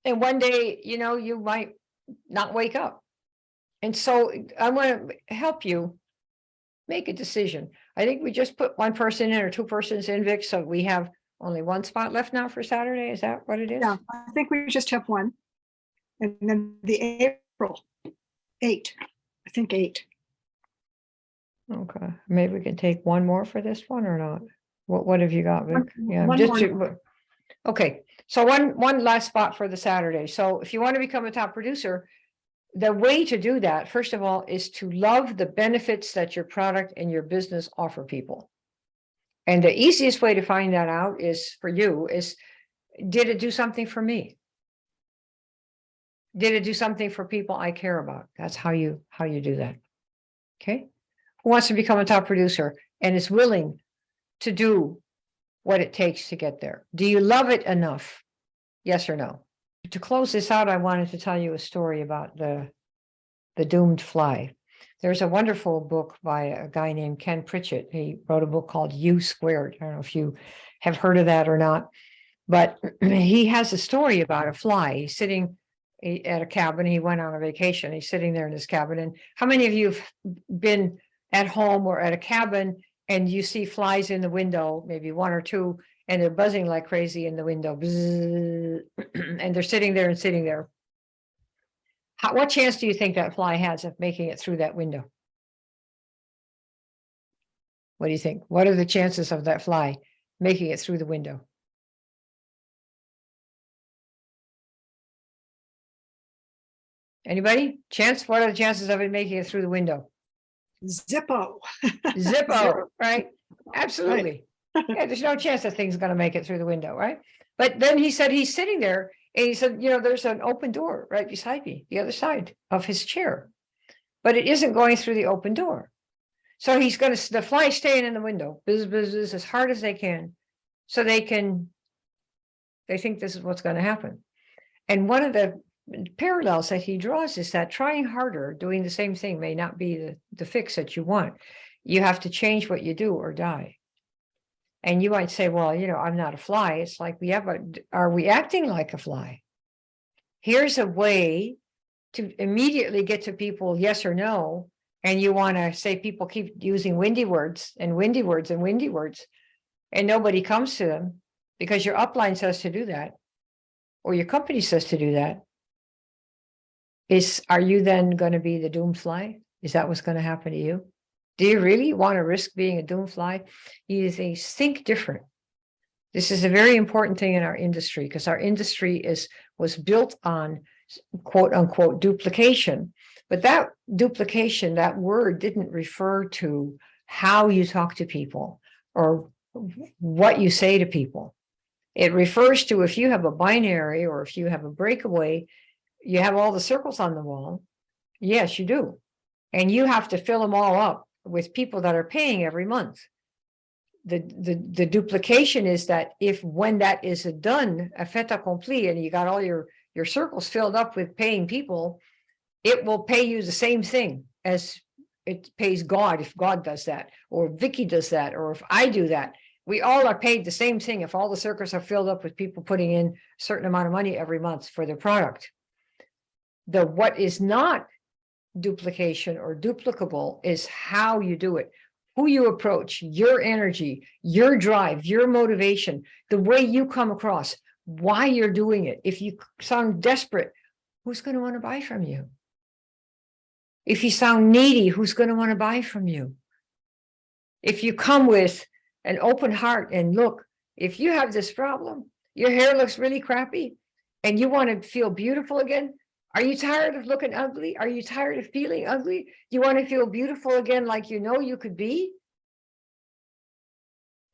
And one day, you might not wake up. And so I want to help you make a decision. I think we just put 1 person in or 2 persons in, Vic. So we have only 1 spot left now for Saturday. Is that what it is? Yeah, I think we just have 1. And then the April 8, I think 8. Okay, maybe we can take 1 more for this one or not. What have you got, Vic? Yeah, One more. Okay. So one last spot for the Saturday. So if you want to become a top producer, the way to do that, first of all, is to love the benefits that your product and your business offer people. And the easiest way to find that out is for you is, did it do something for me? Did it do something for people I care about? That's how you do that. Okay. Who wants to become a top producer and is willing to do what it takes to get there? Do you love it enough? Yes or no? To close this out, I wanted to tell you a story about the doomed fly. There's a wonderful book by a guy named Ken Pritchett. He wrote a book called U Squared. I don't know if you have heard of that or not, But he has a story about a fly. He's sitting at a cabin. He went on a vacation. He's sitting there in his cabin. And how many of you have been at home or at a cabin and you see flies in the window, maybe one or two, and they're buzzing like crazy in the window, bzzz, and they're sitting there and sitting there. What chance do you think that fly has of making it through that window? What do you think? What are the chances of that fly making it through the window? Anybody? Chance? What are the chances of it making it through the window? Zippo. Zippo, Zero. right? Absolutely. Yeah, there's no chance that thing's gonna make it through the window, right? But then he said he's sitting there and he said, there's an open door right beside me, the other side of his chair, but it isn't going through the open door. So he's gonna, the fly staying in the window, buzz, buzz, buzz, as hard as they can, so they think this is what's gonna happen. And one of the parallels that he draws is that trying harder, doing the same thing may not be the fix that you want. You have to change what you do or die. And you might say, well, I'm not a fly. It's like, are we acting like a fly? Here's a way to immediately get to people, yes or no. And you want to say people keep using windy words and windy words and windy words, and nobody comes to them because your upline says to do that, or your company says to do that. Are you then going to be the doomed fly? Is that what's going to happen to you? Do you really want to risk being a doomed fly? You think different. This is a very important thing in our industry, because our industry was built on quote unquote duplication. But that duplication, that word didn't refer to how you talk to people or what you say to people. It refers to, if you have a binary or if you have a breakaway, you have all the circles on the wall. Yes, you do. And you have to fill them all up with people that are paying every month. The duplication is that when that is done, a fait accompli, and you got all your circles filled up with paying people, it will pay you the same thing as it pays God if God does that, or Vicky does that, or if I do that. We all are paid the same thing if all the circles are filled up with people putting in a certain amount of money every month for their product. What is not duplication or duplicable is how you do it, who you approach, your energy, your drive, your motivation, the way you come across, why you're doing it. If you sound desperate, who's going to want to buy from you? If you sound needy, who's going to want to buy from you? If you come with an open heart and look, if you have this problem, your hair looks really crappy and you want to feel beautiful again, are you tired of looking ugly? Are you tired of feeling ugly? Do you want to feel beautiful again like you could be?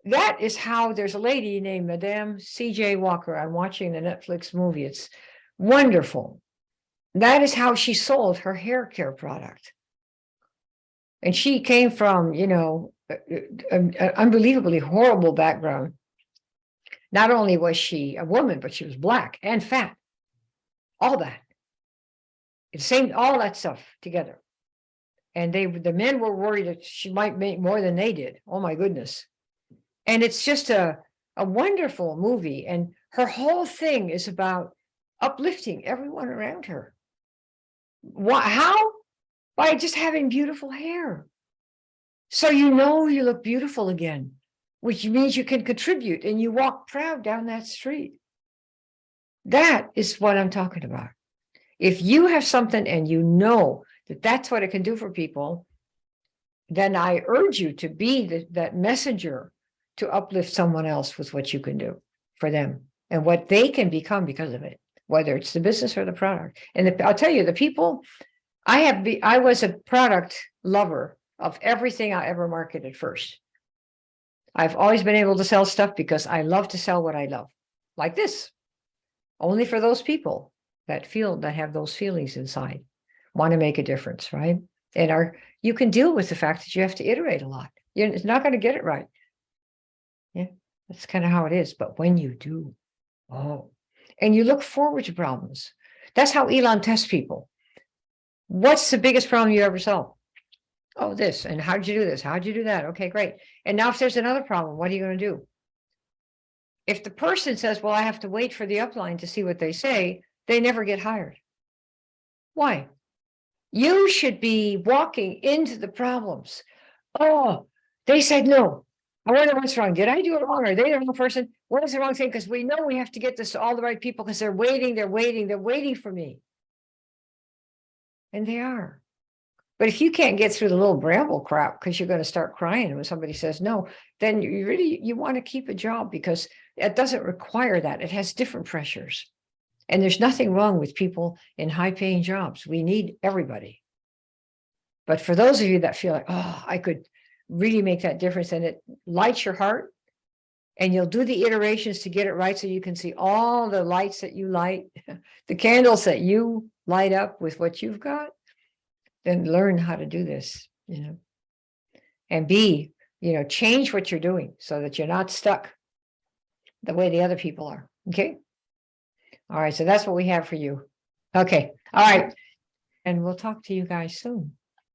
That is how there's a lady named Madame C.J. Walker. I'm watching the Netflix movie. It's wonderful. That is how she sold her hair care product. And she came from, an unbelievably horrible background. Not only was she a woman, but she was Black and fat. All that. All that stuff together. And the men were worried that she might make more than they did. Oh my goodness. And it's just a wonderful movie. And her whole thing is about uplifting everyone around her. How? By just having beautiful hair. So you look beautiful again, which means you can contribute and you walk proud down that street. That is what I'm talking about. If you have something and you know that that's what it can do for people, then I urge you to be that messenger to uplift someone else with what you can do for them and what they can become because of it, whether it's the business or the product. And I'll tell you, the people, I was a product lover of everything I ever marketed first. I've always been able to sell stuff because I love to sell what I love, like this, only for those people that have those feelings inside, want to make a difference, right? And you can deal with the fact that you have to iterate a lot. You're not going to get it right. Yeah, that's kind of how it is. But when you do, and you look forward to problems. That's how Elon tests people. What's the biggest problem you ever solved? Oh, this. And how'd you do this? How'd you do that? Okay, great. And now if there's another problem, what are you going to do? If the person says, well, I have to wait for the upline to see what they say, they never get hired. Why? You should be walking into the problems. Oh, they said no. I wonder what's wrong. Did I do it wrong? Are they the wrong person? What is the wrong thing? Because we know we have to get this to all the right people because they're waiting for me. And they are. But if you can't get through the little bramble crap because you're going to start crying when somebody says no, then you want to keep a job because it doesn't require that. It has different pressures. And there's nothing wrong with people in high paying jobs. We need everybody. But for those of you that feel like, oh, I could really make that difference and it lights your heart and you'll do the iterations to get it right so you can see all the lights that you light, the candles that you light up with what you've got, then learn how to do this, and change what you're doing so that you're not stuck the way the other people are. Okay. All right. So that's what we have for you. Okay. All right. And we'll talk to you guys soon.